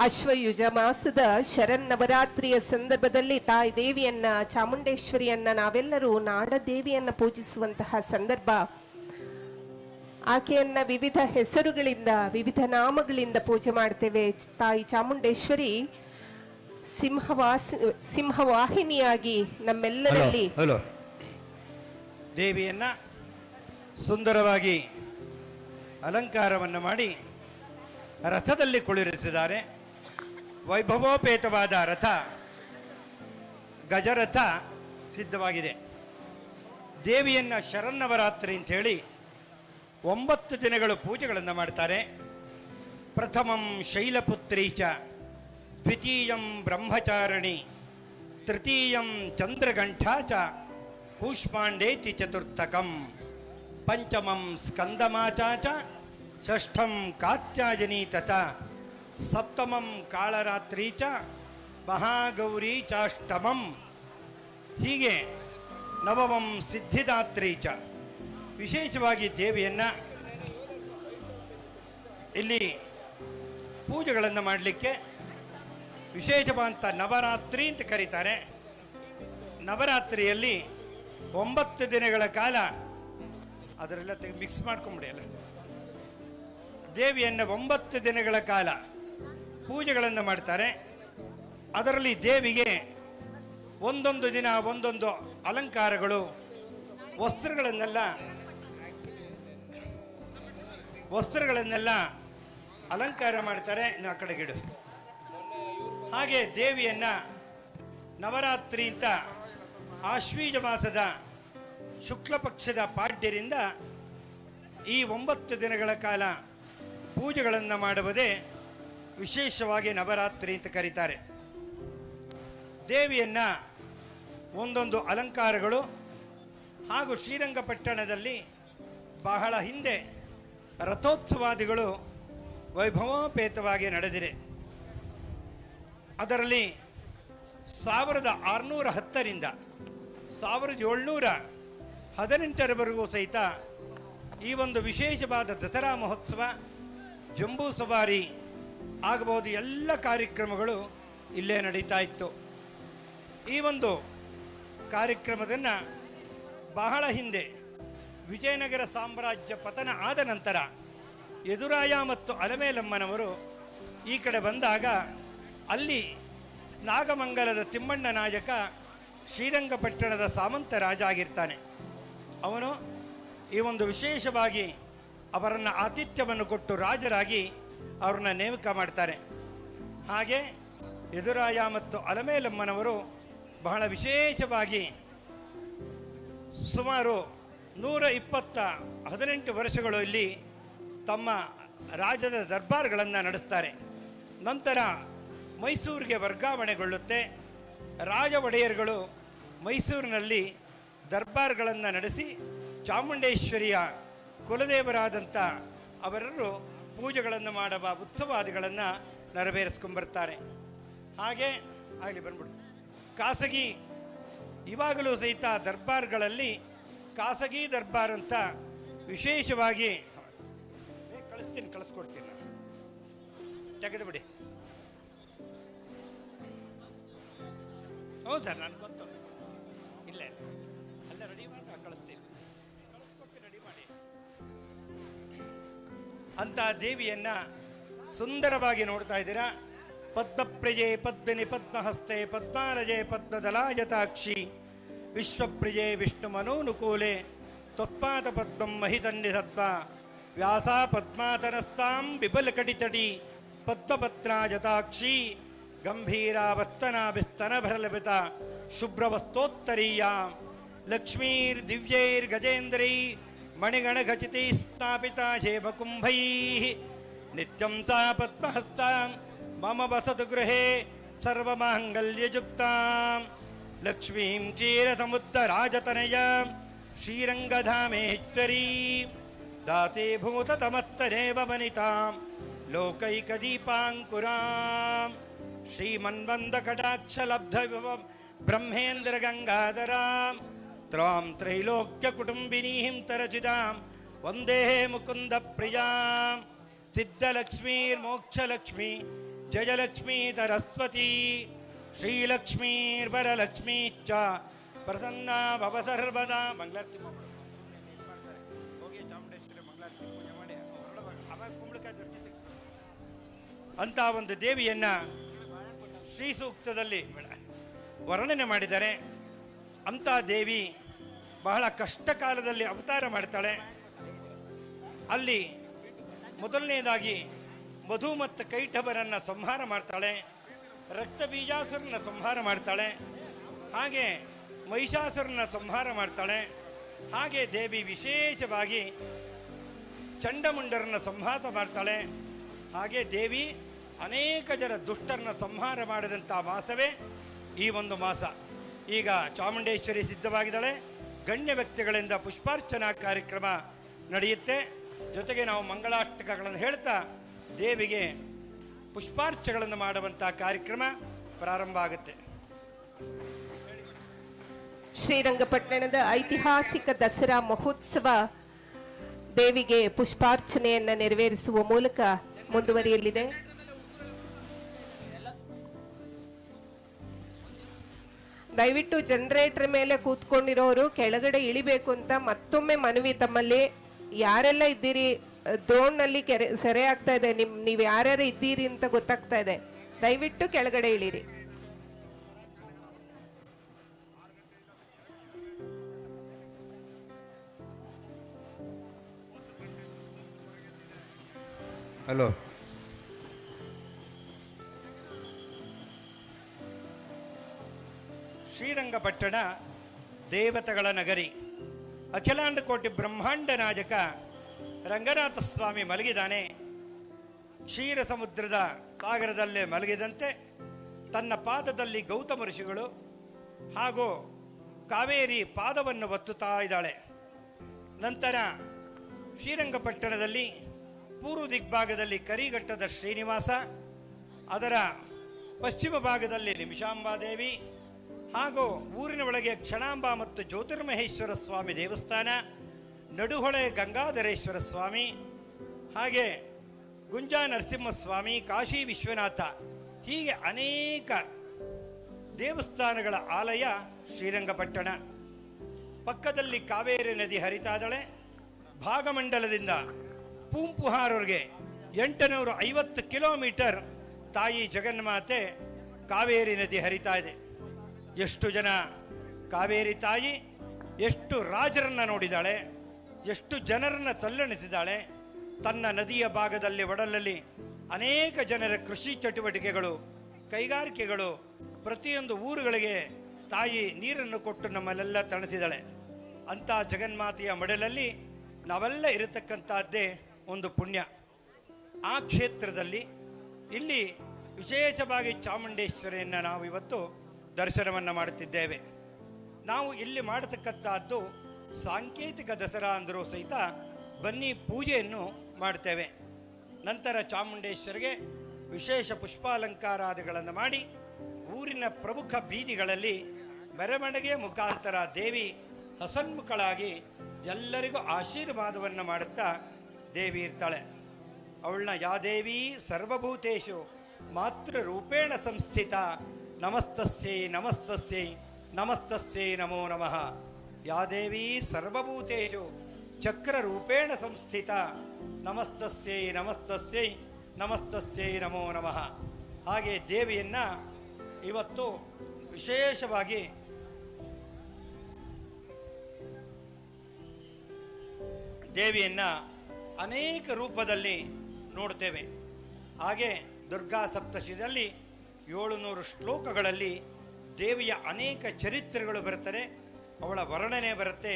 ಅಶ್ವಯುಜ ಮಾಸದ ಶರನ್ನವರಾತ್ರಿಯ ಸಂದರ್ಭದಲ್ಲಿ ತಾಯಿ ದೇವಿಯನ್ನ, ಚಾಮುಂಡೇಶ್ವರಿಯನ್ನ ನಾವೆಲ್ಲರೂ ನಾಡದೇವಿಯನ್ನ ಪೂಜಿಸುವಂತಹ ಸಂದರ್ಭ. ಆಕೆಯನ್ನ ವಿವಿಧ ಹೆಸರುಗಳಿಂದ, ವಿವಿಧ ನಾಮಗಳಿಂದ ಪೂಜೆ ಮಾಡ್ತೇವೆ. ತಾಯಿ ಚಾಮುಂಡೇಶ್ವರಿ ಸಿಂಹವಾಹಿನಿಯಾಗಿ ನಮ್ಮೆಲ್ಲರಲ್ಲಿ ದೇವಿಯನ್ನ ಸುಂದರವಾಗಿ ಅಲಂಕಾರವನ್ನು ಮಾಡಿ ರಥದಲ್ಲಿ ಕುಳ್ಳಿರಿಸಿದ್ದಾರೆ. ವೈಭವೋಪೇತವಾದ ರಥ, ಗಜರಥ ಸಿದ್ಧವಾಗಿದೆ. ದೇವಿಯನ್ನ ಶರನ್ನವರಾತ್ರಿ ಅಂತ ಹೇಳಿ 9 ದಿನಗಳು ಪೂಜೆಗಳನ್ನು ಮಾಡ್ತಾರೆ. ಪ್ರಥಮಂ ಶೈಲಪುತ್ರೀ ಚ, ದ್ವಿತೀಯಂ ಬ್ರಹ್ಮಚಾರಿಣಿ, ತೃತೀಯಂ ಚಂದ್ರಗಂಠಾ ಚ ಕೂಷ್ಮಾಂಡೇತಿ ಚತುರ್ಥಕಂ ಪಂಚಮಂ ಸ್ಕಂದಮಾಚಾ ಚ ಷಷ್ಠಂ ಕಾತ್ಯಾಯನಿ ತಥಾ ಸಪ್ತಮಂ ಕಾಳರಾತ್ರಿ ಚ ಮಹಾಗೌರಿ ಚಾಷ್ಟಮಂ. ಹೀಗೆ ನವಮಂ ಸಿದ್ಧಿದಾತ್ರಿ ಚ. ವಿಶೇಷವಾಗಿ ದೇವಿಯನ್ನು ಇಲ್ಲಿ ಪೂಜೆಗಳನ್ನು ಮಾಡಲಿಕ್ಕೆ ವಿಶೇಷವಾದಂಥ ನವರಾತ್ರಿ ಅಂತ ಕರೀತಾರೆ. ನವರಾತ್ರಿಯಲ್ಲಿ 9 ದಿನಗಳ ಕಾಲ ಅದರೆಲ್ಲ ಮಿಕ್ಸ್ ಮಾಡ್ಕೊಂಬಿಡಿ ಅಲ್ಲ, ದೇವಿಯನ್ನು 9 ದಿನಗಳ ಕಾಲ ಪೂಜೆಗಳನ್ನು ಮಾಡ್ತಾರೆ. ಅದರಲ್ಲಿ ದೇವಿಗೆ ಒಂದೊಂದು ದಿನ ಒಂದೊಂದು ಅಲಂಕಾರಗಳು, ವಸ್ತ್ರಗಳನ್ನೆಲ್ಲ ಅಲಂಕಾರ ಮಾಡ್ತಾರೆ. ಆ ಕಡೆ ಗಿಡ ಹಾಗೆ ದೇವಿಯನ್ನು ನವರಾತ್ರಿ ಅಂತ ಆಶ್ವೀಜ ಮಾಸದ ಶುಕ್ಲ ಪಕ್ಷದ ಪಾಡ್ಯರಿಂದ ಈ 9 ದಿನಗಳ ಕಾಲ ಪೂಜೆಗಳನ್ನು ಮಾಡುವುದೇ ವಿಶೇಷವಾಗಿ ನವರಾತ್ರಿ ಅಂತ ಕರೀತಾರೆ. ದೇವಿಯನ್ನು ಒಂದೊಂದು ಅಲಂಕಾರಗಳು ಹಾಗೂ ಶ್ರೀರಂಗಪಟ್ಟಣದಲ್ಲಿ ಬಹಳ ಹಿಂದೆ ರಥೋತ್ಸವಾದಿಗಳು ವೈಭವೋಪೇತವಾಗಿ ನಡೆದಿದೆ. ಅದರಲ್ಲಿ 1610ರಿಂದ 1718ರವರೆಗೂ ಸಹಿತ ಈ ಒಂದು ವಿಶೇಷವಾದ ದಸರಾ ಮಹೋತ್ಸವ, ಜಂಬೂ ಸವಾರಿ ಆಗಬಹುದು, ಎಲ್ಲ ಕಾರ್ಯಕ್ರಮಗಳು ಇಲ್ಲೇ ನಡೀತಾ ಇತ್ತು. ಈ ಒಂದು ಕಾರ್ಯಕ್ರಮದನ್ನು ಬಹಳ ಹಿಂದೆ ವಿಜಯನಗರ ಸಾಮ್ರಾಜ್ಯ ಪತನ ಆದ ನಂತರ ಯದುರಾಯ ಮತ್ತು ಅಲಮೇಲಮ್ಮನವರು ಈ ಕಡೆ ಬಂದಾಗ ಅಲ್ಲಿ ನಾಗಮಂಗಲದ ತಿಮ್ಮಣ್ಣ ನಾಯಕ ಶ್ರೀರಂಗಪಟ್ಟಣದ ಸಾಮಂತ ರಾಜ ಆಗಿರ್ತಾನೆ. ಅವನು ಈ ಒಂದು ವಿಶೇಷವಾಗಿ ಅವರನ್ನು ಆತಿಥ್ಯವನ್ನು ಕೊಟ್ಟು ರಾಜರಾಗಿ ಅವ್ರನ್ನ ನೇಮಕ ಮಾಡ್ತಾರೆ. ಹಾಗೆ ಯದುರಾಯ ಮತ್ತು ಅಲಮೇಲಮ್ಮನವರು ಬಹಳ ವಿಶೇಷವಾಗಿ ಸುಮಾರು 118 ವರ್ಷಗಳು ಇಲ್ಲಿ ತಮ್ಮ ರಾಜ್ಯದ ದರ್ಬಾರ್ಗಳನ್ನು ನಡೆಸ್ತಾರೆ. ನಂತರ ಮೈಸೂರಿಗೆ ವರ್ಗಾವಣೆಗೊಳ್ಳುತ್ತೆ. ರಾಜ ಒಡೆಯರ್ಗಳು ಮೈಸೂರಿನಲ್ಲಿ ದರ್ಬಾರ್ಗಳನ್ನು ನಡೆಸಿ ಚಾಮುಂಡೇಶ್ವರಿಯ ಕುಲದೇವರಾದಂಥ ಅವರರು ಪೂಜೆಗಳನ್ನು ಮಾಡುವ ಉತ್ಸವಾದಿಗಳನ್ನು ನೆರವೇರಿಸ್ಕೊಂಡ್ಬರ್ತಾರೆ. ಹಾಗೆ ಆಗಲಿ ಬಂದ್ಬಿಡು. ಖಾಸಗಿ ಇವಾಗಲೂ ಸಹಿತ ದರ್ಬಾರ್ಗಳಲ್ಲಿ ಖಾಸಗಿ ದರ್ಬಾರ್ ಅಂತ ವಿಶೇಷವಾಗಿ ಕಳಿಸ್ಕೊಡ್ತೀನಿ, ತೆಗೆದು ಬಿಡಿ. ಹೌದು ಸರ್, ನಾನು ಗೊತ್ತು, ಇಲ್ಲ ಅಲ್ಲ, ರೆಡಿ ಮಾಡಿ ಕಳಿಸ್ತೀನಿ, ಕಳಿಸ್ಕೊಡ್ತೀನಿ, ರೆಡಿ ಮಾಡಿ. ಅಂತ ದೇವಿಯನ್ನ ಸುಂದರವಾಗಿ ನೋಡ್ತಾ ಇದ್ದೀರಾ. ಪದ್ಮಪ್ರಿಯೆ ಪದ್ಮಿನಿ ಪದ್ಮಹಸ್ತೆ ಪದ್ಮಾಲಜೆ ಪದ್ಮದಲಾಯತಾಕ್ಷಿ ವಿಶ್ವಪ್ರಿಯೆ ವಿಷ್ಣು ಮನೋನುಕೂಲೆ ತ್ವತ್ಪಾದ ಪದ್ಮಂ ಮಹಿತನ್ನಿಸತ್ವ ವ್ಯಾಸಾ ಪದ್ಮಾತನಸ್ತಾಂ ಬಿಬಲಕಟಿತಟಿ ಪದ್ಮಪತ್ರಾಜತಾಕ್ಷಿ ಗಂಭೀರಾವಸ್ತನಾಭಿಸ್ತನಭರಲಭಿತ ಶುಭ್ರವಸ್ತೋತ್ತರೀಯ ಲಕ್ಷ್ಮೀರ್ದಿವ್ಯೈರ್ಗಜೇಂದ್ರೈ ಮಣಿಗಣಖಚಿತೈ ಸ್ಥಾಪಿತಾ ಹೇಮಕುಂಭೈ ನಿತ್ಯಂ ಸಾ ಪದ್ಮಹಸ್ತಾಂ ಮಮ ವಸತು ಗೃಹೇ ಸರ್ವಮಾಂಗಲ್ಯಯುಕ್ತಾಂ ಲಕ್ಷ್ಮೀಂ ಕ್ಷೀರಸಮುದ್ರರಾಜತನಯ ಶ್ರೀರಂಗಧಾಮೇಶ್ವರೀ ದಾಸೀಭೂತತಮಸ್ತನೇವ ವನಿತಾಂ ಲೋಕೈಕದೀಪಾಂಕುರಾಂ ಶ್ರೀಮನ್ವಂದಕಟಾಕ್ಷಲಬ್ಧ ಬ್ರಹ್ಮೇಂದ್ರ ಗಂಗಾಧರಾಂ ತ್ವಾಂ ತ್ರೈಲೋಕ್ಯಕುಟುಂಬಿನೀಂ ತರಚಿದಾಂ ವಂದೇ ಮುಕುಂದ ಪ್ರಿಯಾಂ ಸಿದ್ಧಲಕ್ಷ್ಮೀರ್ಮೋಕ್ಷಲಕ್ಷ್ಮೀ ಜಯಲಕ್ಷ್ಮೀ ಸರಸ್ವತೀ ಶ್ರೀಲಕ್ಷ್ಮೀರ್ವರಲಕ್ಷ್ಮೀಶ್ಚ ಪ್ರಸನ್ನಾ ಭವ ಸರ್ವದಾ. ಮಂಗಳಾರತಿ ಹೋಗಿ ಚಾಮುಂಡೇಶ್ವರಿ ಮಂಗಳಾರತಿ ಪೂಜೆ ಮಾಡಿ ಅವಾಗ ಕುಂಬಳಕಾಯಿ ದೃಷ್ಟಿ ತೆಗೆಸ್ಬೇಕು ಅಂತ ಒಂದು ದೇವಿಯನ್ನ ಶ್ರೀ ಸೂಕ್ತದಲ್ಲಿ ವರ್ಣನೆ ಮಾಡಿದ್ದಾರೆ. ಅಂಥ ದೇವಿ ಬಹಳ ಕಷ್ಟ ಕಾಲದಲ್ಲಿ ಅವತಾರ ಮಾಡ್ತಾಳೆ. ಅಲ್ಲಿ ಮೊದಲನೇದಾಗಿ ಮಧು ಮತ್ತು ಕೈಟಭರನ್ನು ಸಂಹಾರ ಮಾಡ್ತಾಳೆ, ರಕ್ತ ಬೀಜಾಸುರನ ಸಂಹಾರ ಮಾಡ್ತಾಳೆ, ಹಾಗೆ ಮಹಿಷಾಸುರನ ಸಂಹಾರ ಮಾಡ್ತಾಳೆ. ಹಾಗೆ ದೇವಿ ವಿಶೇಷವಾಗಿ ಚಂಡಮುಂಡರನ್ನು ಸಂಹಾರ ಮಾಡ್ತಾಳೆ. ಹಾಗೆ ದೇವಿ ಅನೇಕ ಜನ ದುಷ್ಟರನ್ನ ಸಂಹಾರ ಮಾಡಿದಂಥ ಮಾಸವೇ ಈ ಒಂದು ಮಾಸ. ಈಗ ಚಾಮುಂಡೇಶ್ವರಿ ಸಿದ್ಧವಾಗಿದ್ದಾಳೆ. ಗಣ್ಯ ವ್ಯಕ್ತಿಗಳಿಂದ ಪುಷ್ಪಾರ್ಚನಾ ಕಾರ್ಯಕ್ರಮ ನಡೆಯುತ್ತೆ. ಜೊತೆಗೆ ನಾವು ಮಂಗಳಾಷ್ಟಕಗಳನ್ನು ಹೇಳ್ತಾ ದೇವಿಗೆ ಪುಷ್ಪಾರ್ಚನೆಗಳನ್ನು ಮಾಡುವಂಥ ಕಾರ್ಯಕ್ರಮ ಪ್ರಾರಂಭ ಆಗುತ್ತೆ. ಶ್ರೀರಂಗಪಟ್ಟಣದ ಐತಿಹಾಸಿಕ ದಸರಾ ಮಹೋತ್ಸವ ದೇವಿಗೆ ಪುಷ್ಪಾರ್ಚನೆಯನ್ನ ನೆರವೇರಿಸುವ ಮೂಲಕ ಮುಂದುವರಿಯಲಿದೆ. ದಯವಿಟ್ಟು ಜನರೇಟರ್ ಮೇಲೆ ಕೂತ್ಕೊಂಡಿರೋರು ಕೆಳಗಡೆ ಇಳಿಬೇಕು ಅಂತ ಮತ್ತೊಮ್ಮೆ ಮನವಿ ತಮ್ಮಲ್ಲಿ. ಯಾರೆಲ್ಲ ಇದ್ದೀರಿ, ಡ್ರೋನ್ ನಲ್ಲಿ ಸೆರೆ ಆಗ್ತಾ ಇದೆ, ನೀವು ಯಾರ್ಯಾರು ಇದ್ದೀರಿ ಅಂತ ಗೊತ್ತಾಗ್ತಾ ಇದೆ. ದಯವಿಟ್ಟು ಕೆಳಗಡೆ ಇಳಿರಿ. ಹಲೋ, ಶ್ರೀರಂಗಪಟ್ಟಣ ದೇವತೆಗಳ ನಗರಿ. ಅಖಿಲಾಂಡ ಕೋಟಿ ಬ್ರಹ್ಮಾಂಡ ನಾಯಕ ರಂಗನಾಥ ಸ್ವಾಮಿ ಮಲಗಿದಾನೆ. ಕ್ಷೀರ ಸಮುದ್ರದ ಸಾಗರದಲ್ಲೇ ಮಲಗಿದಂತೆ ತನ್ನ ಪಾದದಲ್ಲಿ ಗೌತಮ ಋಷಿಗಳು ಹಾಗೂ ಕಾವೇರಿ ಪಾದವನ್ನು ಒತ್ತುತ್ತಾ ಇದ್ದಾಳೆ. ನಂತರ ಶ್ರೀರಂಗಪಟ್ಟಣದಲ್ಲಿ ಪೂರ್ವ ದಿಗ್ಭಾಗದಲ್ಲಿ ಕರಿಘಟ್ಟದ ಶ್ರೀನಿವಾಸ, ಅದರ ಪಶ್ಚಿಮ ಭಾಗದಲ್ಲಿ ನಿಮಿಷಾಂಬಾದೇವಿ ಹಾಗೂ ಊರಿನ ಒಳಗೆ ಕ್ಷಣಾಂಬ ಮತ್ತು ಜ್ಯೋತಿರ್ಮಹೇಶ್ವರ ಸ್ವಾಮಿ ದೇವಸ್ಥಾನ, ನಡುಹೊಳೆ ಗಂಗಾಧರೇಶ್ವರ ಸ್ವಾಮಿ, ಹಾಗೆ ಗುಂಜಾ ನರಸಿಂಹಸ್ವಾಮಿ, ಕಾಶಿ ವಿಶ್ವನಾಥ, ಹೀಗೆ ಅನೇಕ ದೇವಸ್ಥಾನಗಳ ಆಲಯ ಶ್ರೀರಂಗಪಟ್ಟಣ. ಪಕ್ಕದಲ್ಲಿ ಕಾವೇರಿ ನದಿ ಹರಿತಾ ಇದ್ದಾಳೆ. ಭಾಗಮಂಡಲದಿಂದ ಪೂಂಪುಹಾರ್ವರೆಗೆ 850 ಕಿಲೋಮೀಟರ್ ತಾಯಿ ಜಗನ್ಮಾತೆ ಕಾವೇರಿ ನದಿ ಹರಿತಾ ಇದೆ. ಎಷ್ಟು ಜನ ಕಾವೇರಿ ತಾಯಿ ಎಷ್ಟು ರಾಜರನ್ನ ನೋಡಿದಾಳೆ, ಎಷ್ಟು ಜನರನ್ನ ತಲ್ಲಣಿಸಿದಾಳೆ. ತನ್ನ ನದಿಯ ಭಾಗದಲ್ಲಿ ಒಡಲಲ್ಲಿ ಅನೇಕ ಜನರ ಕೃಷಿ ಚಟುವಟಿಕೆಗಳು, ಕೈಗಾರಿಕೆಗಳು, ಪ್ರತಿಯೊಂದು ಊರುಗಳಿಗೆ ತಾಯಿ ನೀರನ್ನು ಕೊಟ್ಟು ನಮ್ಮಲ್ಲೆಲ್ಲ ತಣಿಸಿದಾಳೆ. ಅಂಥ ಜಗನ್ಮಾತೆಯ ಮಡಲಲ್ಲಿ ನಾವೆಲ್ಲ ಇರತಕ್ಕಂಥದ್ದೇ ಒಂದು ಪುಣ್ಯ. ಆ ಕ್ಷೇತ್ರದಲ್ಲಿ ಇಲ್ಲಿ ವಿಶೇಷವಾಗಿ ಚಾಮುಂಡೇಶ್ವರಿಯನ್ನು ನಾವು ಇವತ್ತು ದರ್ಶನವನ್ನು ಮಾಡುತ್ತಿದ್ದೇವೆ. ನಾವು ಇಲ್ಲಿ ಮಾಡತಕ್ಕಂಥದ್ದು ಸಾಂಕೇತಿಕ ದಸರಾ ಅಂದರೂ ಸಹಿತ ಬನ್ನಿ ಪೂಜೆಯನ್ನು ಮಾಡ್ತೇವೆ. ನಂತರ ಚಾಮುಂಡೇಶ್ವರಿಗೆ ವಿಶೇಷ ಪುಷ್ಪಾಲಂಕಾರಾದಿಗಳನ್ನು ಮಾಡಿ ಊರಿನ ಪ್ರಮುಖ ಬೀದಿಗಳಲ್ಲಿ ಮೆರವಣಿಗೆ ಮುಖಾಂತರ ದೇವಿ ಹಸನ್ಮುಖಳಾಗಿ ಎಲ್ಲರಿಗೂ ಆಶೀರ್ವಾದವನ್ನು ಮಾಡುತ್ತಾ ದೇವಿ ಇರ್ತಾಳೆ. ಅವಳನ್ನ ಯಾ ದೇವಿ ಸರ್ವಭೂತೇಶು ಮಾತೃರೂಪೇಣ ಸಂಸ್ಥಿತ ನಮಸ್ತಸ್ಯೈ ನಮಸ್ತಸ್ಯೈ ನಮಸ್ತಸ್ಯೈ ನಮೋ ನಮಃ. ಯಾ ದೇವಿ ಸರ್ವಭೂತೇಶು ಚಕ್ರರೂಪೇಣ ಸಂಸ್ಥಿತ ನಮಸ್ತಸ್ಯೈ ನಮಸ್ತಸ್ಯೈ ನಮಸ್ತಸ್ಯೈ ನಮೋ ನಮಃ. ಹಾಗೆ ದೇವಿಯನ್ನು ಇವತ್ತು ವಿಶೇಷವಾಗಿ ದೇವಿಯನ್ನು ಅನೇಕ ರೂಪದಲ್ಲಿ ನೋಡ್ತೇವೆ. ಹಾಗೆ ದುರ್ಗಾ ಸಪ್ತಶಿಯಲ್ಲಿ 700 ಶ್ಲೋಕಗಳಲ್ಲಿ ದೇವಿಯ ಅನೇಕ ಚರಿತ್ರೆಗಳು ಬರುತ್ತದೆ, ಅವಳ ವರ್ಣನೆ ಬರುತ್ತೆ.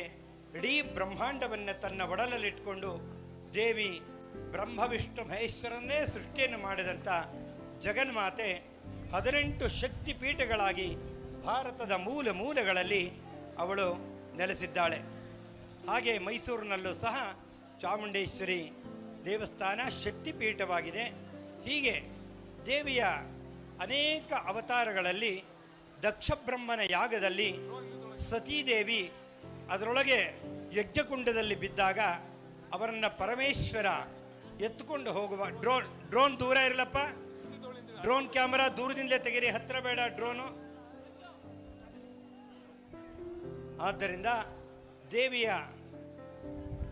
ಇಡೀ ಬ್ರಹ್ಮಾಂಡವನ್ನು ತನ್ನ ಒಡಲಲ್ಲಿಟ್ಕೊಂಡು ದೇವಿ ಬ್ರಹ್ಮ ವಿಷ್ಣು ಮಹೇಶ್ವರನ್ನೇ ಸೃಷ್ಟಿಯನ್ನು ಮಾಡಿದಂಥ ಜಗನ್ಮಾತೆ 18 ಶಕ್ತಿ ಪೀಠಗಳಾಗಿ ಭಾರತದ ಮೂಲೆ ಮೂಲೆಗಳಲ್ಲಿ ಅವಳು ನೆಲೆಸಿದ್ದಾಳೆ. ಹಾಗೆ ಮೈಸೂರಿನಲ್ಲೂ ಸಹ ಚಾಮುಂಡೇಶ್ವರಿ ದೇವಸ್ಥಾನ ಶಕ್ತಿಪೀಠವಾಗಿದೆ. ಹೀಗೆ ದೇವಿಯ ಅನೇಕ ಅವತಾರಗಳಲ್ಲಿ ದಕ್ಷಬ್ರಹ್ಮನ ಯಾಗದಲ್ಲಿ ಸತೀದೇವಿ ಅದರೊಳಗೆ ಯಜ್ಞಕುಂಡದಲ್ಲಿ ಬಿದ್ದಾಗ ಅವರನ್ನು ಪರಮೇಶ್ವರ ಎತ್ತುಕೊಂಡು ಹೋಗುವ ಡ್ರೋನ್ ದೂರ ಇರಲಪ್ಪ, ಡ್ರೋನ್ ಕ್ಯಾಮರಾ ದೂರದಿಂದಲೇ ತೆಗೀರಿ, ಹತ್ತಿರ ಬೇಡ ಡ್ರೋನು. ಆದ್ದರಿಂದ ದೇವಿಯ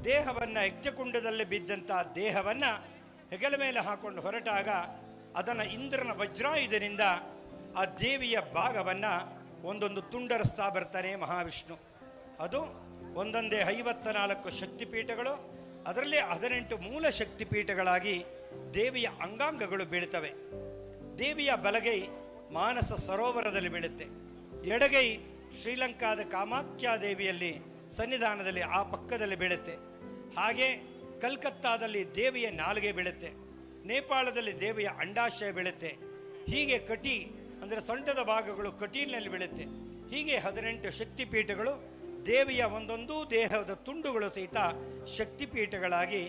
ದೇಹವನ್ನು ಯಜ್ಞಕುಂಡದಲ್ಲಿ ಬಿದ್ದಂಥ ದೇಹವನ್ನು ಹೆಗಲ ಮೇಲೆ ಹಾಕೊಂಡು ಹೊರಟಾಗ ಅದನ್ನು ಇಂದ್ರನ ವಜ್ರಾಯುಧದಿಂದ ಆ ದೇವಿಯ ಭಾಗವನ್ನು ಒಂದೊಂದು ತುಂಡರಿಸ್ತಾ ಬರ್ತಾನೆ ಮಹಾವಿಷ್ಣು. ಅದು ಒಂದೊಂದೇ 54 ಶಕ್ತಿಪೀಠಗಳು, ಅದರಲ್ಲಿ 18 ಮೂಲ ಶಕ್ತಿಪೀಠಗಳಾಗಿ ದೇವಿಯ ಅಂಗಾಂಗಗಳು ಬೀಳ್ತವೆ. ದೇವಿಯ ಬಲಗೈ ಮಾನಸ ಸರೋವರದಲ್ಲಿ ಬೀಳುತ್ತೆ, ಎಡಗೈ ಶ್ರೀಲಂಕಾದ ಕಾಮಾಖ್ಯಾದೇವಿಯಲ್ಲಿ ಸನ್ನಿಧಾನದಲ್ಲಿ ಆ ಪಕ್ಕದಲ್ಲಿ ಬೀಳುತ್ತೆ. ಹಾಗೆ ಕಲ್ಕತ್ತಾದಲ್ಲಿ ದೇವಿಯ ನಾಲಿಗೆ ಬೀಳುತ್ತೆ, ನೇಪಾಳದಲ್ಲಿ ದೇವಿಯ ಅಂಡಾಶಯ ಬೀಳುತ್ತೆ. ಹೀಗೆ ಕಟಿ ಅಂದರೆ ಸೊಂಟದ ಭಾಗಗಳು ಕಟೀಲಿನಲ್ಲಿ ಬೀಳುತ್ತೆ. ಹೀಗೆ 18 ಶಕ್ತಿಪೀಠಗಳು, ದೇವಿಯ ಒಂದೊಂದು ದೇಹದ ತುಂಡುಗಳು ಸಹಿತ ಶಕ್ತಿಪೀಠಗಳಾಗಿ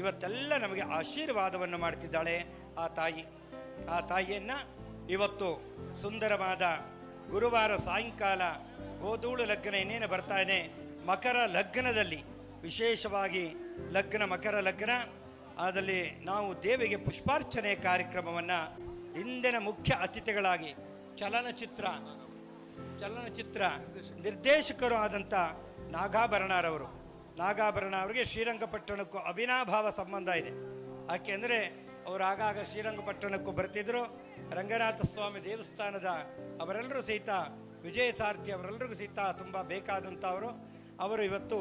ಇವತ್ತೆಲ್ಲ ನಮಗೆ ಆಶೀರ್ವಾದವನ್ನು ಮಾಡ್ತಿದ್ದಾಳೆ ಆ ತಾಯಿ. ಆ ತಾಯಿಯನ್ನು ಇವತ್ತು ಸುಂದರವಾದ ಗುರುವಾರ ಸಾಯಂಕಾಲ ಗೋಧೂಳು ಲಗ್ನ ಇನ್ನೇನು ಬರ್ತಾ ಇದೆ, ಮಕರ ಲಗ್ನದಲ್ಲಿ ವಿಶೇಷವಾಗಿ ಮಕರ ಲಗ್ನ ಅದರಲ್ಲಿ ನಾವು ದೇವಿಗೆ ಪುಷ್ಪಾರ್ಚನೆ ಕಾರ್ಯಕ್ರಮವನ್ನು ಇಂದಿನ ಮುಖ್ಯ ಅತಿಥಿಗಳಾಗಿ ಚಲನಚಿತ್ರ ನಿರ್ದೇಶಕರು ಆದಂಥ ನಾಗಾಭರಣರವರು. ನಾಗಾಭರಣ ಅವರಿಗೆ ಶ್ರೀರಂಗಪಟ್ಟಣಕ್ಕೂ ಅವಿನಾಭಾವ ಸಂಬಂಧ ಇದೆ. ಯಾಕೆಂದರೆ ಅವರು ಆಗಾಗ ಶ್ರೀರಂಗಪಟ್ಟಣಕ್ಕೂ ಬರ್ತಿದ್ರು. ರಂಗನಾಥ ಸ್ವಾಮಿ ದೇವಸ್ಥಾನದ ಅವರೆಲ್ಲರೂ ಸಹಿತ, ವಿಜಯ ಸಾರಥಿ ಅವರೆಲ್ಲರಿಗೂ ಸಹಿತ ತುಂಬ ಬೇಕಾದಂಥವರು. ಅವರು ಇವತ್ತು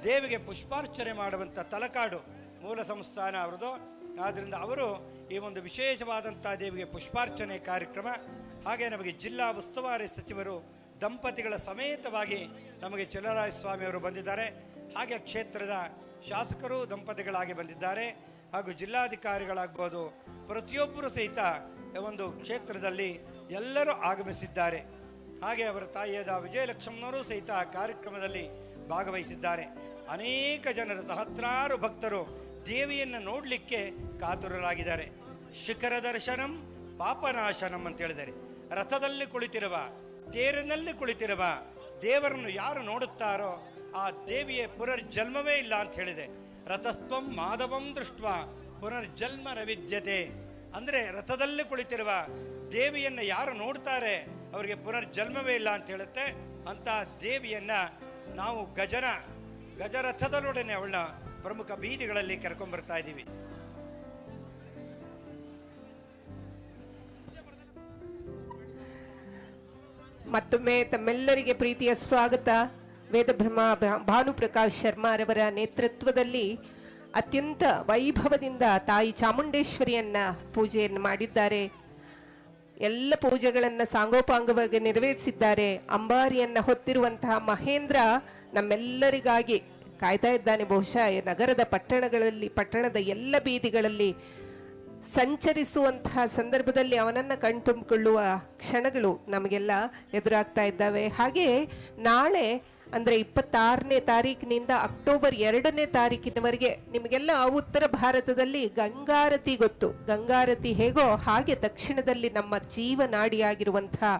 ದೇವಿಗೆ ಪುಷ್ಪಾರ್ಚನೆ ಮಾಡುವಂಥ ತಲಕಾಡು ಮೂಲ ಸಂಸ್ಥಾನ ಅವರದು. ಆದ್ದರಿಂದ ಅವರು ಈ ಒಂದು ವಿಶೇಷವಾದಂಥ ದೇವಿಗೆ ಪುಷ್ಪಾರ್ಚನೆ ಕಾರ್ಯಕ್ರಮ, ಹಾಗೆ ನಮಗೆ ಜಿಲ್ಲಾ ಉಸ್ತುವಾರಿ ಸಚಿವರು ದಂಪತಿಗಳ ಸಮೇತವಾಗಿ ನಮಗೆ ಚಲರಾಯ ಸ್ವಾಮಿಯವರು ಬಂದಿದ್ದಾರೆ. ಹಾಗೆ ಕ್ಷೇತ್ರದ ಶಾಸಕರು ದಂಪತಿಗಳಾಗಿ ಬಂದಿದ್ದಾರೆ, ಹಾಗೂ ಜಿಲ್ಲಾಧಿಕಾರಿಗಳಾಗ್ಬೋದು, ಪ್ರತಿಯೊಬ್ಬರು ಸಹಿತ ಒಂದು ಕ್ಷೇತ್ರದಲ್ಲಿ ಎಲ್ಲರೂ ಆಗಮಿಸಿದ್ದಾರೆ. ಹಾಗೆ ಅವರ ತಾಯಿಯಾದ ವಿಜಯಲಕ್ಷ್ಮನವರು ಸಹಿತ ಕಾರ್ಯಕ್ರಮದಲ್ಲಿ ಭಾಗವಹಿಸಿದ್ದಾರೆ. ಅನೇಕ ಜನರು, ಸಹಸ್ರಾರು ಭಕ್ತರು ದೇವಿಯನ್ನು ನೋಡಲಿಕ್ಕೆ ಕಾತುರರಾಗಿದ್ದಾರೆ. ಶಿಖರ ದರ್ಶನಂ ಪಾಪನಾಶನಂ ಅಂತ ಹೇಳಿದ್ದಾರೆ. ರಥದಲ್ಲಿ ಕುಳಿತಿರುವ, ತೇರಿನಲ್ಲಿ ಕುಳಿತಿರುವ ದೇವರನ್ನು ಯಾರು ನೋಡುತ್ತಾರೋ ಆ ದೇವಿಯ ಪುನರ್ಜನ್ಮವೇ ಇಲ್ಲ ಅಂತ ಹೇಳಿದೆ. ರಥಸ್ತ್ವಂ ಮಾಧವಂ ದೃಷ್ಟ ಪುನರ್ಜನ್ಮ ನವಿದ್ಯತೆ. ಅಂದರೆ ರಥದಲ್ಲಿ ಕುಳಿತಿರುವ ದೇವಿಯನ್ನು ಯಾರು ನೋಡ್ತಾರೆ ಅವರಿಗೆ ಪುನರ್ಜನ್ಮವೇ ಇಲ್ಲ ಅಂತ ಹೇಳುತ್ತೆ. ಅಂತ ದೇವಿಯನ್ನ ನಾವು ಗಜರಥದೊಡನೆ ಅವಳ ಪ್ರಮುಖ ಬೀದಿಗಳಲ್ಲಿ ಕರ್ಕೊಂಡ್ಬರ್ತಾ ಇದ್ದೀವಿ. ಮತ್ತೊಮ್ಮೆ ತಮ್ಮೆಲ್ಲರಿಗೆ ಪ್ರೀತಿಯ ಸ್ವಾಗತ. ವೇದಬ್ರಹ್ಮ ಭಾನುಪ್ರಕಾಶ್ ಶರ್ಮಾರವರ ನೇತೃತ್ವದಲ್ಲಿ ಅತ್ಯಂತ ವೈಭವದಿಂದ ತಾಯಿ ಚಾಮುಂಡೇಶ್ವರಿಯನ್ನ ಪೂಜೆಯನ್ನು ಮಾಡಿದ್ದಾರೆ. ಎಲ್ಲ ಪೂಜೆಗಳನ್ನು ಸಾಂಗೋಪಾಂಗವಾಗಿ ನೆರವೇರಿಸಿದ್ದಾರೆ. ಅಂಬಾರಿಯನ್ನ ಹೊತ್ತಿರುವಂತಹ ಮಹೇಂದ್ರ ನಮ್ಮೆಲ್ಲರಿಗಾಗಿ ಕಾಯ್ತಾ ಇದ್ದಾನೆ. ಬಹುಶಃ ನಗರದ ಪಟ್ಟಣದ ಎಲ್ಲ ಬೀದಿಗಳಲ್ಲಿ ಸಂಚರಿಸುವಂತಹ ಸಂದರ್ಭದಲ್ಲಿ ಅವನನ್ನ ಕಣ್ತುಂಬಿಕೊಳ್ಳುವ ಕ್ಷಣಗಳು ನಮಗೆಲ್ಲ ಎದುರಾಗ್ತಾ ಇದ್ದಾವೆ. ಹಾಗೆ ನಾಳೆ ಅಂದ್ರೆ 26ನೇ ತಾರೀಕಿನಿಂದ ಅಕ್ಟೋಬರ್ 2ನೇ ತಾರೀಕಿನವರೆಗೆ ನಿಮಗೆಲ್ಲ ಉತ್ತರ ಭಾರತದಲ್ಲಿ ಗಂಗಾರತಿ ಗೊತ್ತು. ಗಂಗಾರತಿ ಹೇಗೋ ಹಾಗೆ ದಕ್ಷಿಣದಲ್ಲಿ ನಮ್ಮ ಜೀವನಾಡಿಯಾಗಿರುವಂತಹ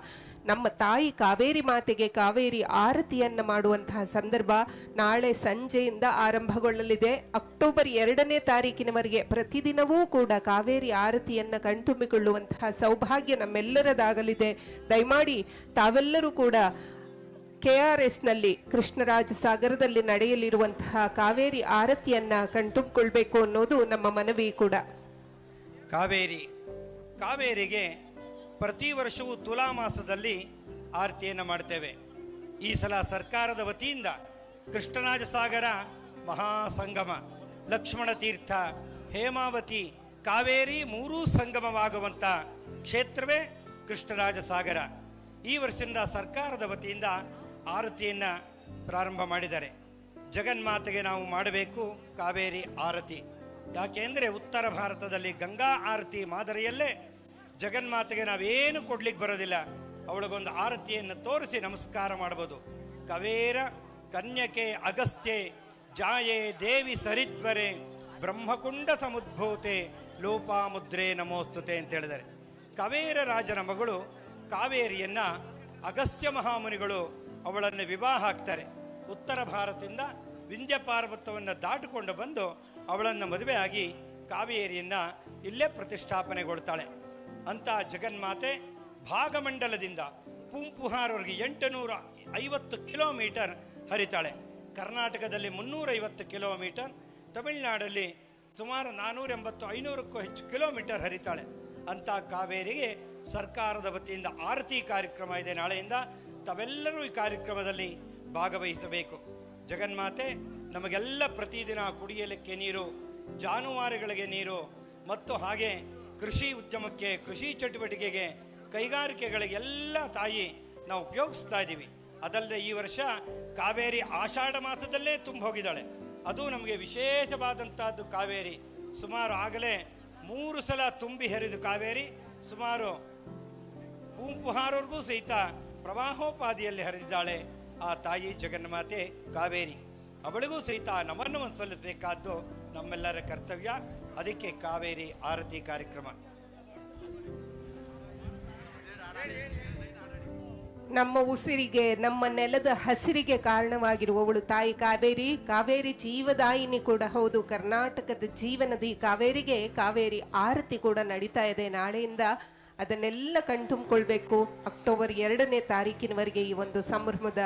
ನಮ್ಮ ತಾಯಿ ಕಾವೇರಿ ಮಾತೆಗೆ ಕಾವೇರಿ ಆರತಿಯನ್ನ ಮಾಡುವಂತಹ ಸಂದರ್ಭ ನಾಳೆ ಸಂಜೆಯಿಂದ ಆರಂಭಗೊಳ್ಳಲಿದೆ. ಅಕ್ಟೋಬರ್ 2ನೇ ತಾರೀಕಿನವರೆಗೆ ಪ್ರತಿದಿನವೂ ಕೂಡ ಕಾವೇರಿ ಆರತಿಯನ್ನ ಕಣ್ತುಂಬಿಕೊಳ್ಳುವಂತಹ ಸೌಭಾಗ್ಯ ನಮ್ಮೆಲ್ಲರದಾಗಲಿದೆ. ದಯಮಾಡಿ ತಾವೆಲ್ಲರೂ ಕೂಡ KRS ನಲ್ಲಿ ಕೃಷ್ಣರಾಜ ಸಾಗರದಲ್ಲಿ ನಡೆಯಲಿರುವಂತಹ ಕಾವೇರಿ ಆರತಿಯನ್ನ ಕಣ್ತುಂಬಿಕೊಳ್ಬೇಕು ಅನ್ನೋದು ನಮ್ಮ ಮನವಿ ಕೂಡ. ಕಾವೇರಿಗೆ ಪ್ರತಿ ವರ್ಷವೂ ತುಲಾ ಮಾಸದಲ್ಲಿ ಆರತಿಯನ್ನು ಮಾಡ್ತೇವೆ. ಈ ಸಲ ಸರ್ಕಾರದ ವತಿಯಿಂದ ಕೃಷ್ಣರಾಜ ಸಾಗರ ಮಹಾಸಂಗಮ, ಲಕ್ಷ್ಮಣ ತೀರ್ಥ, ಹೇಮಾವತಿ, ಕಾವೇರಿ ಮೂರೂ ಸಂಗಮವಾಗುವಂಥ ಕ್ಷೇತ್ರವೇ ಕೃಷ್ಣರಾಜ ಸಾಗರ. ಈ ವರ್ಷದಿಂದ ಸರ್ಕಾರದ ವತಿಯಿಂದ ಆರತಿಯನ್ನು ಪ್ರಾರಂಭ ಮಾಡಿದ್ದಾರೆ. ಜಗನ್ಮಾತೆಗೆ ನಾವು ಮಾಡಬೇಕು ಕಾವೇರಿ ಆರತಿ. ಯಾಕೆಂದರೆ ಉತ್ತರ ಭಾರತದಲ್ಲಿ ಗಂಗಾ ಆರತಿ ಮಾದರಿಯಲ್ಲೇ ಜಗನ್ಮಾತೆಗೆ ನಾವೇನು ಕೊಡ್ಲಿಕ್ಕೆ ಬರೋದಿಲ್ಲ, ಅವಳಿಗೊಂದು ಆರತಿಯನ್ನು ತೋರಿಸಿ ನಮಸ್ಕಾರ ಮಾಡ್ಬೋದು. ಕವೇರ ಕನ್ಯಕೆ ಅಗಸ್ತ್ಯೆ ಜಾಯೇ ದೇವಿ ಸರಿತ್ವರೆ ಬ್ರಹ್ಮಕುಂಡ ಸಮುದ್ಭೂತೆ ಲೋಪಾಮುದ್ರೇ ನಮೋಸ್ತುತೆ ಅಂತ ಹೇಳಿದ್ದಾರೆ. ಕವೇರ ರಾಜನ ಮಗಳು ಕಾವೇರಿಯನ್ನ ಅಗಸ್ತ್ಯ ಮಹಾಮುನಿಗಳು ಅವಳನ್ನು ವಿವಾಹ ಆಗ್ತಾರೆ. ಉತ್ತರ ಭಾರತದಿಂದ ವಿಂಧ್ಯ ಪರ್ವತವನ್ನು ದಾಟಿಕೊಂಡು ಬಂದು ಅವಳನ್ನು ಮದುವೆಯಾಗಿ ಕಾವೇರಿಯನ್ನ ಇಲ್ಲೇ ಪ್ರತಿಷ್ಠಾಪನೆಗೊಳ್ತಾಳೆ. ಅಂತ ಜಗನ್ಮಾತೆ ಭಾಗಮಂಡಲದಿಂದ ಪೂಂಪುಹಾರ್ವರೆಗೆ 850 ಕಿಲೋಮೀಟರ್ ಹರಿತಾಳೆ. ಕರ್ನಾಟಕದಲ್ಲಿ 350 ಕಿಲೋಮೀಟರ್, ತಮಿಳುನಾಡಲ್ಲಿ ಸುಮಾರು 480-500ಕ್ಕೂ ಹೆಚ್ಚು ಕಿಲೋಮೀಟರ್ ಹರಿತಾಳೆ. ಅಂತ ಕಾವೇರಿಗೆ ಸರ್ಕಾರದ ವತಿಯಿಂದ ಆರತಿ ಕಾರ್ಯಕ್ರಮ ಇದೆ ನಾಳೆಯಿಂದ. ತಾವೆಲ್ಲರೂ ಈ ಕಾರ್ಯಕ್ರಮದಲ್ಲಿ ಭಾಗವಹಿಸಬೇಕು. ಜಗನ್ಮಾತೆ ನಮಗೆಲ್ಲ ಪ್ರತಿದಿನ ಕುಡಿಯಲಿಕ್ಕೆ ನೀರು, ಜಾನುವಾರುಗಳಿಗೆ ನೀರು ಮತ್ತು ಹಾಗೆ ಕೃಷಿ ಉದ್ಯಮಕ್ಕೆ, ಕೃಷಿ ಚಟುವಟಿಕೆಗೆ, ಕೈಗಾರಿಕೆಗಳಿಗೆಲ್ಲ ತಾಯಿ ನಾವು ಉಪಯೋಗಿಸ್ತಾ ಇದ್ದೀವಿ. ಅದಲ್ಲದೆ ಈ ವರ್ಷ ಕಾವೇರಿ ಆಷಾಢ ಮಾಸದಲ್ಲೇ ತುಂಬ ಹೋಗಿದ್ದಾಳೆ. ಅದು ನಮಗೆ ವಿಶೇಷವಾದಂಥದ್ದು. ಕಾವೇರಿ ಸುಮಾರು ಆಗಲೇ 3 ಸಲ ತುಂಬಿ ಹರಿದು ಕಾವೇರಿ ಸುಮಾರು ಗುಂಪು ಹಾರೋರ್ಗೂ ಸಹಿತ ಪ್ರವಾಹೋಪಾದಿಯಲ್ಲಿ ಹರಿದಿದ್ದಾಳೆ ಆ ತಾಯಿ ಜಗನ್ಮಾತೆ ಕಾವೇರಿ. ಅವಳಿಗೂ ಸಹಿತ ನಮನವನ್ನು ಸಲ್ಲಿಸಬೇಕಾದ್ದು ನಮ್ಮೆಲ್ಲರ ಕರ್ತವ್ಯ. ಅದಕ್ಕೆ ಕಾವೇರಿ ಆರತಿ ಕಾರ್ಯಕ್ರಮ. ನಮ್ಮ ಉಸಿರಿಗೆ, ನಮ್ಮ ನೆಲದ ಹಸಿರಿಗೆ ಕಾರಣವಾಗಿರುವವಳು ತಾಯಿ ಕಾವೇರಿ. ಕಾವೇರಿ ಜೀವದಾಯಿನಿ ಕೂಡ ಹೌದು. ಕರ್ನಾಟಕದ ಜೀವನದಿ ಕಾವೇರಿಗೆ ಕಾವೇರಿ ಆರತಿ ಕೂಡ ನಡೀತಾ ಇದೆ ನಾಳೆಯಿಂದ. ಅದನ್ನೆಲ್ಲ ಕಣ್ತುಂಬಿಕೊಳ್ಬೇಕು. ಅಕ್ಟೋಬರ್ 2ನೇ ತಾರೀಕಿನವರೆಗೆ ಈ ಒಂದು ಸಂಭ್ರಮದ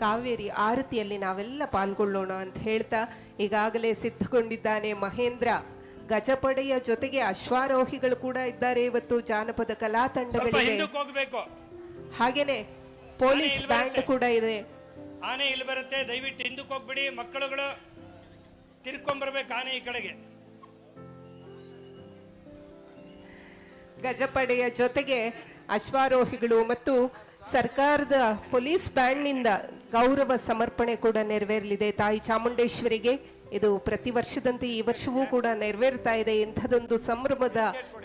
ಕಾವೇರಿ ಆರತಿಯಲ್ಲಿ ನಾವೆಲ್ಲ ಪಾಲ್ಗೊಳ್ಳೋಣ ಅಂತ ಹೇಳ್ತಾ, ಈಗಾಗಲೇ ಸಿದ್ಧಗೊಂಡಿದ್ದಾನೆ ಮಹೇಂದ್ರ. ಗಜಪಡೆಯ ಜೊತೆಗೆ ಅಶ್ವಾರೋಹಿಗಳು ಕೂಡ ಇದ್ದಾರೆ ಇವತ್ತು. ಜಾನಪದ ಕಲಾ ತಂಡಗಳಿವೆ, ಹೋಗ್ಬೇಕು. ಹಾಗೇನೆ ಪೊಲೀಸ್ ಬ್ಯಾಂಡ್ ಕೂಡ ಇದೆ. ಆನೆ ಇಲ್ಲಿ ಬರುತ್ತೆ, ದಯವಿಟ್ಟು ಹಿಂದಕ್ಕೆ ಹೋಗ್ಬಿಡಿ. ಮಕ್ಕಳುಗಳು ತಿರ್ಕೊಂಡ್ಬರ್ಬೇಕು ಆನೆ ಈ ಕಡೆಗೆ. ಗಜಪಡೆಯ ಜೊತೆಗೆ ಅಶ್ವಾರೋಹಿಗಳು ಮತ್ತು ಸರ್ಕಾರದ ಪೊಲೀಸ್ ಬ್ಯಾಂಡ್ನಿಂದ ಗೌರವ ಸಮರ್ಪಣೆ ಕೂಡ ನೆರವೇರಲಿದೆ ತಾಯಿ ಚಾಮುಂಡೇಶ್ವರಿಗೆ. ಇದು ಪ್ರತಿ ವರ್ಷದಂತೆ ಈ ವರ್ಷವೂ ಕೂಡ ನೆರವೇರ್ತಾ ಇದೆ. ಇಂಥದೊಂದು ಸಂಭ್ರಮದ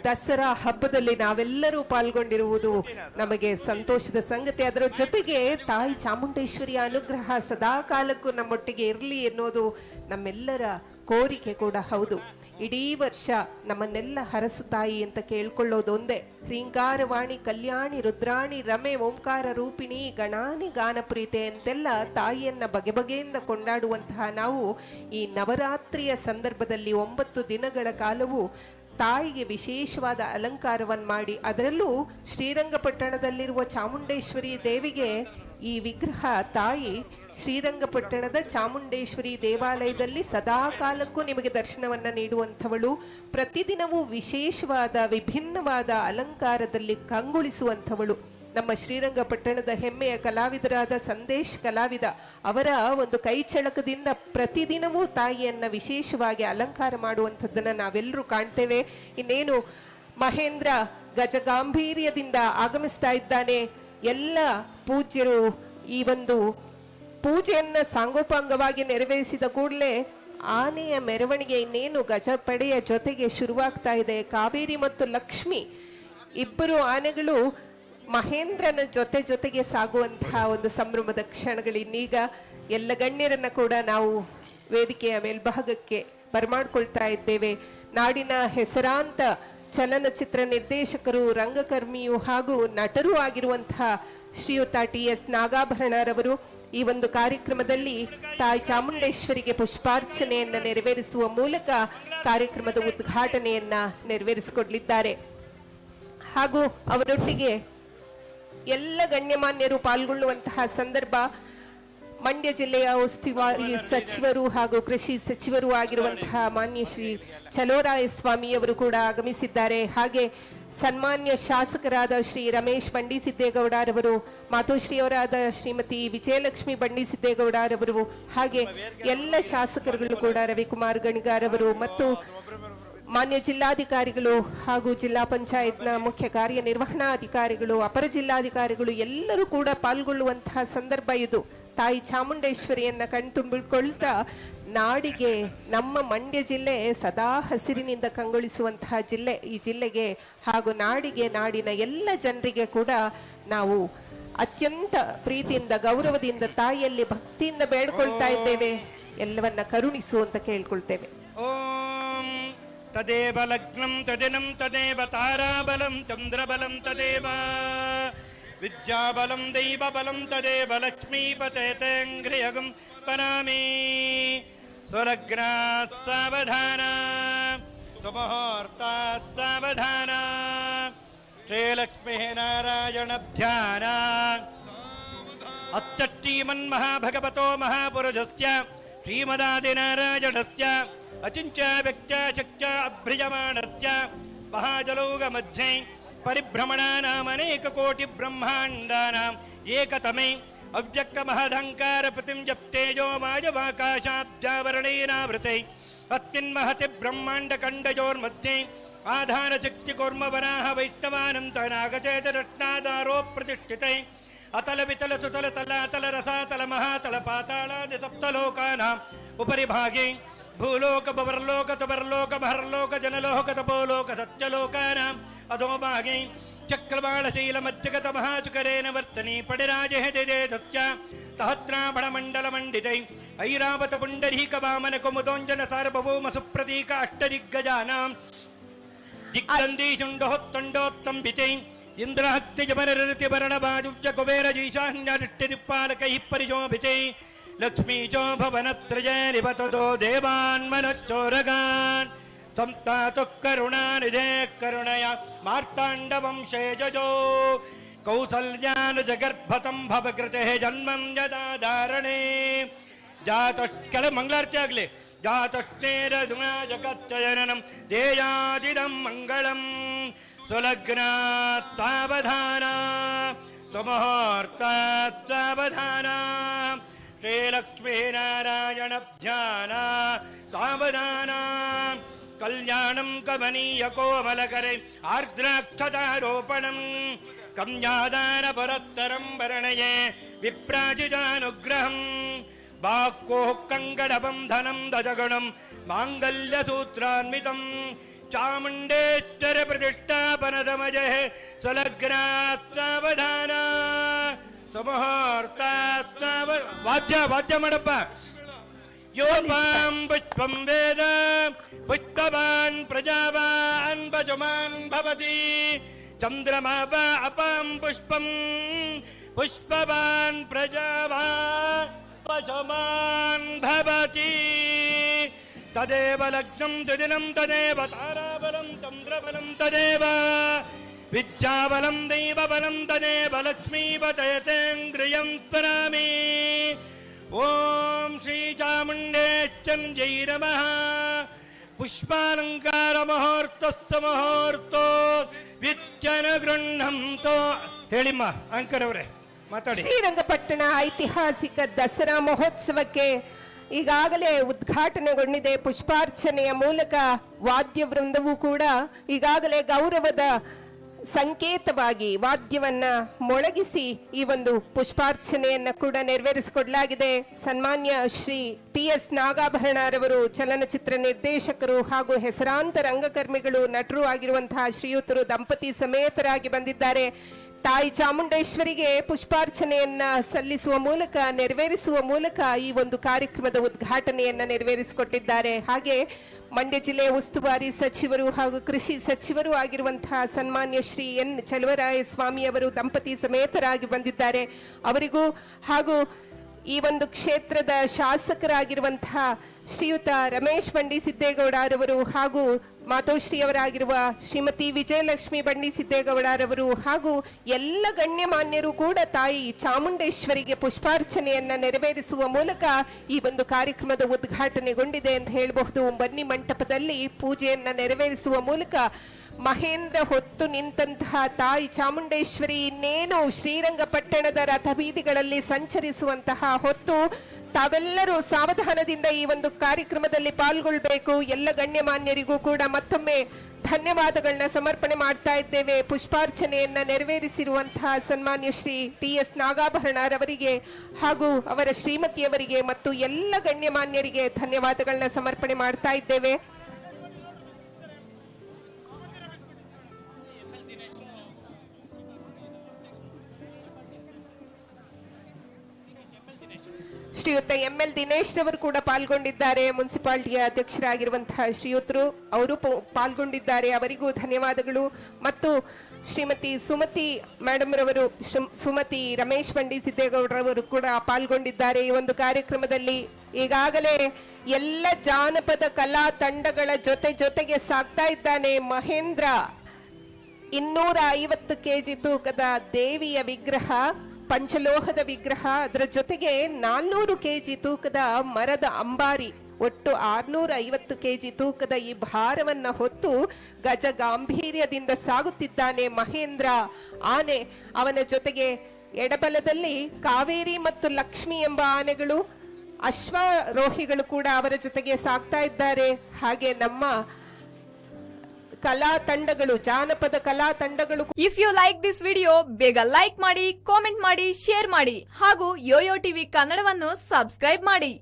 ದಸರಾ ಹಬ್ಬದಲ್ಲಿ ನಾವೆಲ್ಲರೂ ಪಾಲ್ಗೊಂಡಿರುವುದು ನಮಗೆ ಸಂತೋಷದ ಸಂಗತಿ. ಅದರ ಜೊತೆಗೆ ತಾಯಿ ಚಾಮುಂಡೇಶ್ವರಿಯ ಅನುಗ್ರಹ ಸದಾ ಕಾಲಕ್ಕೂ ನಮ್ಮೊಟ್ಟಿಗೆ ಇರಲಿ ಎನ್ನುವುದು ನಮ್ಮೆಲ್ಲರ ಕೋರಿಕೆ ಕೂಡ ಹೌದು. ಇಡೀ ವರ್ಷ ನಮ್ಮನ್ನೆಲ್ಲ ಹರಸು ತಾಯಿ ಅಂತ ಕೇಳ್ಕೊಳ್ಳೋದು ಒಂದೇ. ಹ್ರೀಂಕಾರವಾಣಿ ಕಲ್ಯಾಣಿ ರುದ್ರಾಣಿ ರಮೆ ಓಂಕಾರ ರೂಪಿಣಿ ಗಣಾನಿ ಗಾನಪ್ರೀತೆ ಅಂತೆಲ್ಲ ತಾಯಿಯನ್ನ ಬಗೆ ಬಗೆಯಿಂದ ಕೊಂಡಾಡುವಂತಹ ನಾವು ಈ ನವರಾತ್ರಿಯ ಸಂದರ್ಭದಲ್ಲಿ 9 ದಿನಗಳ ಕಾಲವು ತಾಯಿಗೆ ವಿಶೇಷವಾದ ಅಲಂಕಾರವನ್ನು ಮಾಡಿ, ಅದರಲ್ಲೂ ಶ್ರೀರಂಗಪಟ್ಟಣದಲ್ಲಿರುವ ಚಾಮುಂಡೇಶ್ವರಿ ದೇವಿಗೆ ಈ ವಿಗ್ರಹ ತಾಯಿ ಶ್ರೀರಂಗಪಟ್ಟಣದ ಚಾಮುಂಡೇಶ್ವರಿ ದೇವಾಲಯದಲ್ಲಿ ಸದಾ ಕಾಲಕ್ಕೂ ನಿಮಗೆ ದರ್ಶನವನ್ನ ನೀಡುವಂಥವಳು. ಪ್ರತಿದಿನವೂ ವಿಶೇಷವಾದ ವಿಭಿನ್ನವಾದ ಅಲಂಕಾರದಲ್ಲಿ ಕಂಗೊಳಿಸುವಂಥವಳು. ನಮ್ಮ ಶ್ರೀರಂಗಪಟ್ಟಣದ ಹೆಮ್ಮೆಯ ಕಲಾವಿದರಾದ ಸಂದೇಶ್ ಕಲಾವಿದ ಅವರ ಒಂದು ಕೈಚಳಕದಿಂದ ಪ್ರತಿದಿನವೂ ತಾಯಿಯನ್ನ ವಿಶೇಷವಾಗಿ ಅಲಂಕಾರ ಮಾಡುವಂಥದ್ದನ್ನ ನಾವೆಲ್ಲರೂ ಕಾಣ್ತೇವೆ. ಇನ್ನೇನು ಮಹೇಂದ್ರ ಗಜಗಾಂಭೀರ್ಯದಿಂದ ಆಗಮಿಸ್ತಾ ಇದ್ದಾನೆ. ಎಲ್ಲ ಪೂಜ್ಯರು ಈ ಒಂದು ಪೂಜೆಯನ್ನ ಸಾಂಗೋಪಾಂಗವಾಗಿ ನೆರವೇರಿಸಿದ ಕೂಡಲೇ ಆನೆಯ ಮೆರವಣಿಗೆ ಇನ್ನೇನು ಗಜಪಡೆಯ ಜೊತೆಗೆ ಶುರುವಾಗ್ತಾ ಇದೆ. ಕಾವೇರಿ ಮತ್ತು ಲಕ್ಷ್ಮಿ ಇಬ್ಬರು ಆನೆಗಳು ಮಹೇಂದ್ರನ ಜೊತೆಗೆ ಸಾಗುವಂತಹ ಒಂದು ಸಂಭ್ರಮದ ಕ್ಷಣಗಳಿನ್ನೀಗ. ಎಲ್ಲ ಗಣ್ಯರನ್ನ ಕೂಡ ನಾವು ವೇದಿಕೆಯ ಮೇಲ್ಭಾಗಕ್ಕೆ ಬರಮಾಡ್ಕೊಳ್ತಾ ಇದ್ದೇವೆ. ನಾಡಿನ ಹೆಸರಾಂತ ಚಲನಚಿತ್ರ ನಿರ್ದೇಶಕರು, ರಂಗಕರ್ಮಿಯು ಹಾಗೂ ನಟರೂ ಆಗಿರುವಂತಹ ಶ್ರೀಯುತ TS ನಾಗಾಭರಣರವರು ಈ ಒಂದು ಕಾರ್ಯಕ್ರಮದಲ್ಲಿ ತಾಯಿ ಚಾಮುಂಡೇಶ್ವರಿಗೆ ಪುಷ್ಪಾರ್ಚನೆಯನ್ನ ನೆರವೇರಿಸುವ ಮೂಲಕ ಕಾರ್ಯಕ್ರಮದ ಉದ್ಘಾಟನೆಯನ್ನ ನೆರವೇರಿಸಿಕೊಡ್ಲಿದ್ದಾರೆ. ಹಾಗೂ ಅವರೊಟ್ಟಿಗೆ ಎಲ್ಲ ಗಣ್ಯಮಾನ್ಯರು ಪಾಲ್ಗೊಳ್ಳುವಂತಹ ಸಂದರ್ಭ. ಮಂಡ್ಯ ಜಿಲ್ಲೆಯ ಉಸ್ತುವಾರಿ ಸಚಿವರು ಹಾಗೂ ಕೃಷಿ ಸಚಿವರು ಆಗಿರುವಂತಹ ಮಾನ್ಯ ಶ್ರೀ ಚಲೋರಾಯ ಸ್ವಾಮಿಯವರು ಕೂಡ ಆಗಮಿಸಿದ್ದಾರೆ. ಹಾಗೆ ಸನ್ಮಾನ್ಯ ಶಾಸಕರಾದ ಶ್ರೀ ರಮೇಶ್ ಬಂಡಿಸಿದ್ದೇಗೌಡರವರು, ಮಾತೋಶ್ರೀಯವರಾದ ಶ್ರೀಮತಿ ವಿಜಯಲಕ್ಷ್ಮಿ ಬಂಡಿಸಿದ್ದೇಗೌಡರವರು, ಹಾಗೆ ಎಲ್ಲ ಶಾಸಕರುಗಳು ಕೂಡ ರವಿಕುಮಾರ್ ಗಣಿಗಾರವರು ಮತ್ತು ಮಾನ್ಯ ಜಿಲ್ಲಾಧಿಕಾರಿಗಳು ಹಾಗೂ ಜಿಲ್ಲಾ ಪಂಚಾಯತ್ನ ಮುಖ್ಯ ಕಾರ್ಯನಿರ್ವಹಣಾಧಿಕಾರಿಗಳು, ಅಪರ ಜಿಲ್ಲಾಧಿಕಾರಿಗಳು ಎಲ್ಲರೂ ಕೂಡ ಪಾಲ್ಗೊಳ್ಳುವಂತಹ ಸಂದರ್ಭ ಇದು. ತಾಯಿ ಚಾಮುಂಡೇಶ್ವರಿಯನ್ನ ಕಣ್ತುಂಬಿಕೊಳ್ತಾ ನಾಡಿಗೆ, ನಮ್ಮ ಮಂಡ್ಯ ಜಿಲ್ಲೆ ಸದಾ ಹಸಿರಿನಿಂದ ಕಂಗೊಳಿಸುವಂತಹ ಜಿಲ್ಲೆ. ಈ ಜಿಲ್ಲೆಗೆ ಹಾಗೂ ನಾಡಿಗೆ, ನಾಡಿನ ಎಲ್ಲ ಜನರಿಗೆ ಕೂಡ ನಾವು ಅತ್ಯಂತ ಪ್ರೀತಿಯಿಂದ ಗೌರವದಿಂದ ತಾಯಿಯಲ್ಲಿ ಭಕ್ತಿಯಿಂದ ಬೇಡ್ಕೊಳ್ತಾ ಇದ್ದೇವೆ. ಎಲ್ಲವನ್ನ ಕರುಣಿಸು ಅಂತ ಕೇಳ್ಕೊಳ್ತೇವೆ. ಓಂ ತದೇವ ಲಗ್ನಂ ತದಿನಂ ತದೇವ ತಾರಾಬಲಂ ಚಂದ್ರಬಲಂ ತದೇವ ವಿದ್ಯಾಬಲಂ ದೈವಬಲಂ ತದೇವ ಲಕ್ಷ್ಮೀಪತೇತೇಂಘ್ರಿಯಗಂ ಪನಾಮಿ. ಸ್ವಲಗ್ನಾತ್ ಸಾವಧಾನ ಸುಮುಹೂರ್ತಾತ್ ಸಾವಧಾನ. ಶ್ರೀಲಕ್ಷ್ಮೀ ನಾರಾಯಣ ಧ್ಯಾನ. ಅಚ್ಚಟ್ಟೀಮನ್ಮಹಾಭಗವತೋ ಮಹಾಪುರುಷಸ್ಯ ಶ್ರೀಮದಾದಿನಾರಾಯಣಸ್ಯ ಅಚಿಂತ್ಯ ವ್ಯಕ್ತ್ಯ ಶಕ್ತ್ಯ ಅಭ್ರಿಯಮಾಣಸ್ಯ ಮಹಾಜಲೌಘ ಮಧ್ಯೆ ಪರಿಭ್ರಮಣಾನಾಮನೇಕ ಕೋಟಿ ಬ್ರಹ್ಮಾಂಡಾನಾಂ ಏಕತಮೇ ಅವ್ಯಕ್ತ ಮಹದಹಂಕಾರ ಪ್ರತಿಂ ಜಪ್ತೇಜೋ ಮಾಜವಾಕಾಶಾಬ್ಜಾವರಣೇನಾವೃತೈ ಅತ್ಯನ್ಮಹತಿ ಬ್ರಹ್ಮಾಂಡ ಖಂಡಯೋರ್ಮಧ್ಯೆ ಆಧಾರ ಶಕ್ತಿ ಕೂರ್ಮ ವರಾಹ ವೈಷ್ಣವಾನಂತ ನಾಗಚೇತ ರತ್ನಾಧಾರೋ ಪ್ರತಿಷ್ಠಿತೈ ಅತಲ ವಿತಲ ಸುತಲ ತಲಾತಲ ರಸಾತಲ ಮಹಾತಲ ಪಾತಾಳಾದಿ ಸಪ್ತಲೋಕಾನಾಂ ಉಪರಿ ಭಾಗೆ ಭೂಲೋಕ ಭವರ್ಲೋಕ ತುಬರ್ಲೋಕ ಮಹರ್ಲೋಕ ಜನಲೋಕ ತಪೋಲೋಕ ಸತ್ಯಲೋಕಾನಾಂ ಅಧೋ ಭಾಗೆ ಚಕ್ರವಾಳಶೈಲಮಜ್ಜಗತ ಮಹಾಚುಕರೇನ ವರ್ತನಿ ಪಡಿರಾಜೆ ದೇದೇ ದತ್ಯ ಸಹಸ್ರಾಭಣ ಮಂಡಲ ಮಂಡಿತೈ ಐರಾವತ ಪುಂಡರೀಕ ವಾಮನ ಕುಮುದೋಂಜನ ಸಾರ್ವಭೌಮ ಸುಪ್ರತೀಕ ಅಷ್ಟದಿಗ್ಗಜಾನಾಂ ದಿಗ್ಗಂಧೀಶುಂಡೋತ್ತಂಡೋತ್ತಂಬಿತೈ ಇಂದ್ರಹತ್ಯಜಮರರತಿಭರಣಬಾಜುಜ್ಯ ಕುಬೇರಜೀಶಾನ್ಯದೃಷ್ಟಿದಿಪ್ಪಾಲಕೈಃ ಪರಿಶೋಭಿತೈ ಲಕ್ಷ್ಮೀಚೋ ಭವನತ್ರಜೇ ನಿಪತತೋ ದೇವಾನ್ಮನಶ್ಚೋರಗಾನ್ ಸಂತಾತುಃ ಕರುಣಾನಿಧೇ ಕರುಣಯ ಮಾರ್ತಾಂಡವಂಶೇ ಜಜೋ ಕೌಸಲ್ಯಾನುಜಗರ್ಭಸಂಭವಕೃತೆ ಜನ್ಮಂ ಯದಾ ಧಾರಣೆ ಜಾತಶ್ಕಲ ಮಂಗಳಾರತಿ ಆಗಲಿ ಜಾತಶ್ನೇರಧುನಾ ಜಗಚ್ಚಯನಂ ದೇಯಾದಿದಂ ಮಂಗಳಂ ಸುಲಗ್ನಾತ್ ಸಾವಧಾನ ಸುಮುಹೂರ್ತಾತ್ ಸಾವಧಾನ ಶ್ರೀಲಕ್ಷ್ಮೀನಾರಾಯಣ ಧ್ಯಾನ ಸಾವಧಾನ ಕಲ್ಯಾಣಂ ಕಮನೀಯ ಕೋಮಲಕರೆ ಆರ್ದ್ರಾಕ್ಷತಾರೋಪಣಂ ಕನ್ಯಾದಾನ ಪರತ್ತರಂ ವರ್ಣಯೇ ವಿಪ್ರಾಜಿತಾನುಗ್ರಹಂ ಬಾಕ್ಕೋಃ ಕಂಗಡಬಂಧನಂ ದಜಗುಣಂ ಮಾಂಗಲ್ಯಸೂತ್ರಾನ್ವಿತಂ ಚಾಮುಂಡೇಶ್ವರ ಪ್ರತಿಷ್ಠಾಪನದಮಜಃ ಸ್ವಲಗ್ನಾತ್ ಸಾವಧಾನ ಸಮುಹೂರ್ತಾತ್ ವಾದ್ಯ ಮಾಡಪ್ಪ ಯೋಪಾಂ ಪುಷ್ಪಂ ವೇದ ಪುಷ್ಪವಾನ್ ಪ್ರಜಾವಾನ್ ಪಶುಮಾನ್ ಭವತಿ ಚಂದ್ರಮಾ ಅಪಾಂ ಪುಷ್ಪಂ ಪುಷ್ಪವಾನ್ ಪ್ರಜಾವಾನ್ ಪಶುಮಾನ್ ಭವತಿ ತದೇವ ಲಗ್ನಂ ದ್ವಿದಿನಂ ತದೇವ ತಾರಾಬಲಂ ಚಂದ್ರಬಲಂ ತದೇವ ವಿದ್ಯಾಬಲಂ ದೈವಬಲಂ ತದೇವ ಲಕ್ಷ್ಮೀಪತಯತೇಂದ್ರಿಯಂ ಸ್ಮರಾಮಿ ಓಂ ಶ್ರೀ ಚಾಮುಂಡೇಶ್ವರ್ಯೈ ನಮಃ ಪುಷ್ಪಾಲಂಕಾರ ಮುಹೂರ್ತಸ್ಥ ಮುಹೂರ್ತೋ ವಿದ್ಯನ ಗೃಹಂತೋ ಹೇಳಿಮ್ಮ ಅಂಕರ್ ಅವರೇ ಮಾತಾಡಿ. ಶ್ರೀರಂಗಪಟ್ಟಣ ಐತಿಹಾಸಿಕ ದಸರಾ ಮಹೋತ್ಸವಕ್ಕೆ ಈಗಾಗಲೇ ಉದ್ಘಾಟನೆಗೊಂಡಿದೆ. ಪುಷ್ಪಾರ್ಚನೆಯ ಮೂಲಕ ವಾದ್ಯ ವೃಂದವೂ ಕೂಡ ಈಗಾಗಲೇ ಗೌರವದ ಸಂಕೇತವಾಗಿ ವಾದ್ಯವನ್ನ ಮೊಳಗಿಸಿ ಈ ಒಂದು ಪುಷ್ಪಾರ್ಚನೆಯನ್ನ ಕೂಡ ನೆರವೇರಿಸಿಕೊಡಲಾಗಿದೆ. ಸನ್ಮಾನ್ಯ ಶ್ರೀ ಟಿ.ಎಸ್. ನಾಗಾಭರಣರವರು ಚಲನಚಿತ್ರ ನಿರ್ದೇಶಕರು ಹಾಗೂ ಹೆಸರಾಂತ ರಂಗಕರ್ಮಿಗಳು, ನಟರು ಆಗಿರುವಂತಹ ಶ್ರೀಯುತರು ದಂಪತಿ ಸಮೇತರಾಗಿ ಬಂದಿದ್ದಾರೆ. ತಾಯಿ ಚಾಮುಂಡೇಶ್ವರಿಗೆ ಪುಷ್ಪಾರ್ಚನೆಯನ್ನ ಸಲ್ಲಿಸುವ ಮೂಲಕ ನೆರವೇರಿಸುವ ಮೂಲಕ ಈ ಒಂದು ಕಾರ್ಯಕ್ರಮದ ಉದ್ಘಾಟನೆಯನ್ನ ನೆರವೇರಿಸಿಕೊಟ್ಟಿದ್ದಾರೆ. ಹಾಗೆ ಮಂಡ್ಯ ಜಿಲ್ಲೆಯ ಉಸ್ತುವಾರಿ ಸಚಿವರು ಹಾಗೂ ಕೃಷಿ ಸಚಿವರು ಆಗಿರುವಂತಹ ಸನ್ಮಾನ್ಯ ಶ್ರೀ ಎನ್ ಚಲುವರಾಯ ಸ್ವಾಮಿ ಅವರು ದಂಪತಿ ಸಮೇತರಾಗಿ ಬಂದಿದ್ದಾರೆ. ಅವರಿಗೂ ಹಾಗೂ ಈ ಒಂದು ಕ್ಷೇತ್ರದ ಶಾಸಕರಾಗಿರುವಂತಹ ಶ್ರೀಯುತ ರಮೇಶ್ ಬಂಡಿ ಸಿದ್ದೇಗೌಡರವರು ಹಾಗೂ ಮಾತೋಶ್ರೀಯವರಾಗಿರುವ ಶ್ರೀಮತಿ ವಿಜಯಲಕ್ಷ್ಮಿ ಬಂಡಿ ಸಿದ್ದೇಗೌಡರವರು ಹಾಗೂ ಎಲ್ಲ ಗಣ್ಯಮಾನ್ಯರು ಕೂಡ ತಾಯಿ ಚಾಮುಂಡೇಶ್ವರಿಗೆ ಪುಷ್ಪಾರ್ಚನೆಯನ್ನ ನೆರವೇರಿಸುವ ಮೂಲಕ ಈ ಒಂದು ಕಾರ್ಯಕ್ರಮದ ಉದ್ಘಾಟನೆಗೊಂಡಿದೆ ಅಂತ ಹೇಳಬಹುದು. ಬನ್ನಿ ಮಂಟಪದಲ್ಲಿ ಪೂಜೆಯನ್ನ ನೆರವೇರಿಸುವ ಮೂಲಕ ಮಹೇಂದ್ರ ಹೊತ್ತು ನಿಂತಹ ತಾಯಿ ಚಾಮುಂಡೇಶ್ವರಿ ಇನ್ನೇನು ಶ್ರೀರಂಗಪಟ್ಟಣದ ರಥಬೀದಿಗಳಲ್ಲಿ ಸಂಚರಿಸುವಂತಹ ಹೊತ್ತು ತಾವೆಲ್ಲರೂ ಸಾವಧಾನದಿಂದ ಈ ಒಂದು ಕಾರ್ಯಕ್ರಮದಲ್ಲಿ ಪಾಲ್ಗೊಳ್ಬೇಕು. ಎಲ್ಲ ಗಣ್ಯಮಾನ್ಯರಿಗೂ ಕೂಡ ಮತ್ತೊಮ್ಮೆ ಧನ್ಯವಾದಗಳನ್ನ ಸಮರ್ಪಣೆ ಮಾಡ್ತಾ ಇದ್ದೇವೆ. ಪುಷ್ಪಾರ್ಚನೆಯನ್ನ ನೆರವೇರಿಸಿರುವಂತಹ ಸನ್ಮಾನ್ಯ ಶ್ರೀ ಟಿ.ಎಸ್. ನಾಗಾಭರಣರವರಿಗೆ ಹಾಗೂ ಅವರ ಶ್ರೀಮತಿಯವರಿಗೆ ಮತ್ತು ಎಲ್ಲ ಗಣ್ಯಮಾನ್ಯರಿಗೆ ಧನ್ಯವಾದಗಳನ್ನ ಸಮರ್ಪಣೆ ಮಾಡ್ತಾ ಇದ್ದೇವೆ. ಶ್ರೀಯುತ ಎಂ.ಎಲ್. ದಿನೇಶ್ ರವರು ಕೂಡ ಪಾಲ್ಗೊಂಡಿದ್ದಾರೆ. ಮುನ್ಸಿಪಾಲಿಟಿಯ ಅಧ್ಯಕ್ಷರಾಗಿರುವಂತಹ ಶ್ರೀಯುತರು ಅವರು ಪಾಲ್ಗೊಂಡಿದ್ದಾರೆ. ಅವರಿಗೂ ಧನ್ಯವಾದಗಳು. ಮತ್ತು ಶ್ರೀಮತಿ ಸುಮತಿ ಮೇಡಮ್ ರವರು, ಸುಮತಿ ರಮೇಶ್ ಬಂಡಿ ಸಿದ್ದೇಗೌಡರವರು ಕೂಡ ಪಾಲ್ಗೊಂಡಿದ್ದಾರೆ ಈ ಒಂದು ಕಾರ್ಯಕ್ರಮದಲ್ಲಿ. ಈಗಾಗಲೇ ಎಲ್ಲ ಜಾನಪದ ಕಲಾ ತಂಡಗಳ ಜೊತೆಗೆ ಸಾಗ್ತಾ ಇದ್ದಾನೆ ಮಹೇಂದ್ರ. 250 kg ತೂಕದ ದೇವಿಯ ವಿಗ್ರಹ, ಪಂಚಲೋಹದ ವಿಗ್ರಹ, ಅದರ ಜೊತೆಗೆ 400 kg ತೂಕದ ಮರದ ಅಂಬಾರಿ, ಒಟ್ಟು 650 kg ತೂಕದ ಈ ಭಾರವನ್ನ ಹೊತ್ತು ಗಜ ಗಾಂಭೀರ್ಯದಿಂದ ಸಾಗುತ್ತಿದ್ದಾನೆ ಮಹೇಂದ್ರ ಆನೆ. ಅವನ ಜೊತೆಗೆ ಎಡಬಲದಲ್ಲಿ ಕಾವೇರಿ ಮತ್ತು ಲಕ್ಷ್ಮಿ ಎಂಬ ಆನೆಗಳು, ಅಶ್ವಾರೋಹಿಗಳು ಕೂಡ ಅವರ ಜೊತೆಗೆ ಸಾಗ್ತಾ ಇದ್ದಾರೆ. ಹಾಗೆ ನಮ್ಮ ಕಲಾ ತಂಡಗಳು, ಜಾನಪದ ಕಲಾ ತಂಡಗಳು. If you like this video, ಬೇಗ ಲೈಕ್ ಮಾಡಿ, ಕಾಮೆಂಟ್ ಮಾಡಿ, ಶೇರ್ ಮಾಡಿ ಹಾಗೂ ಯೋಯೋ ಟಿವಿ ಕನ್ನಡವನ್ನು ಸಬ್ಸ್ಕ್ರೈಬ್ ಮಾಡಿ.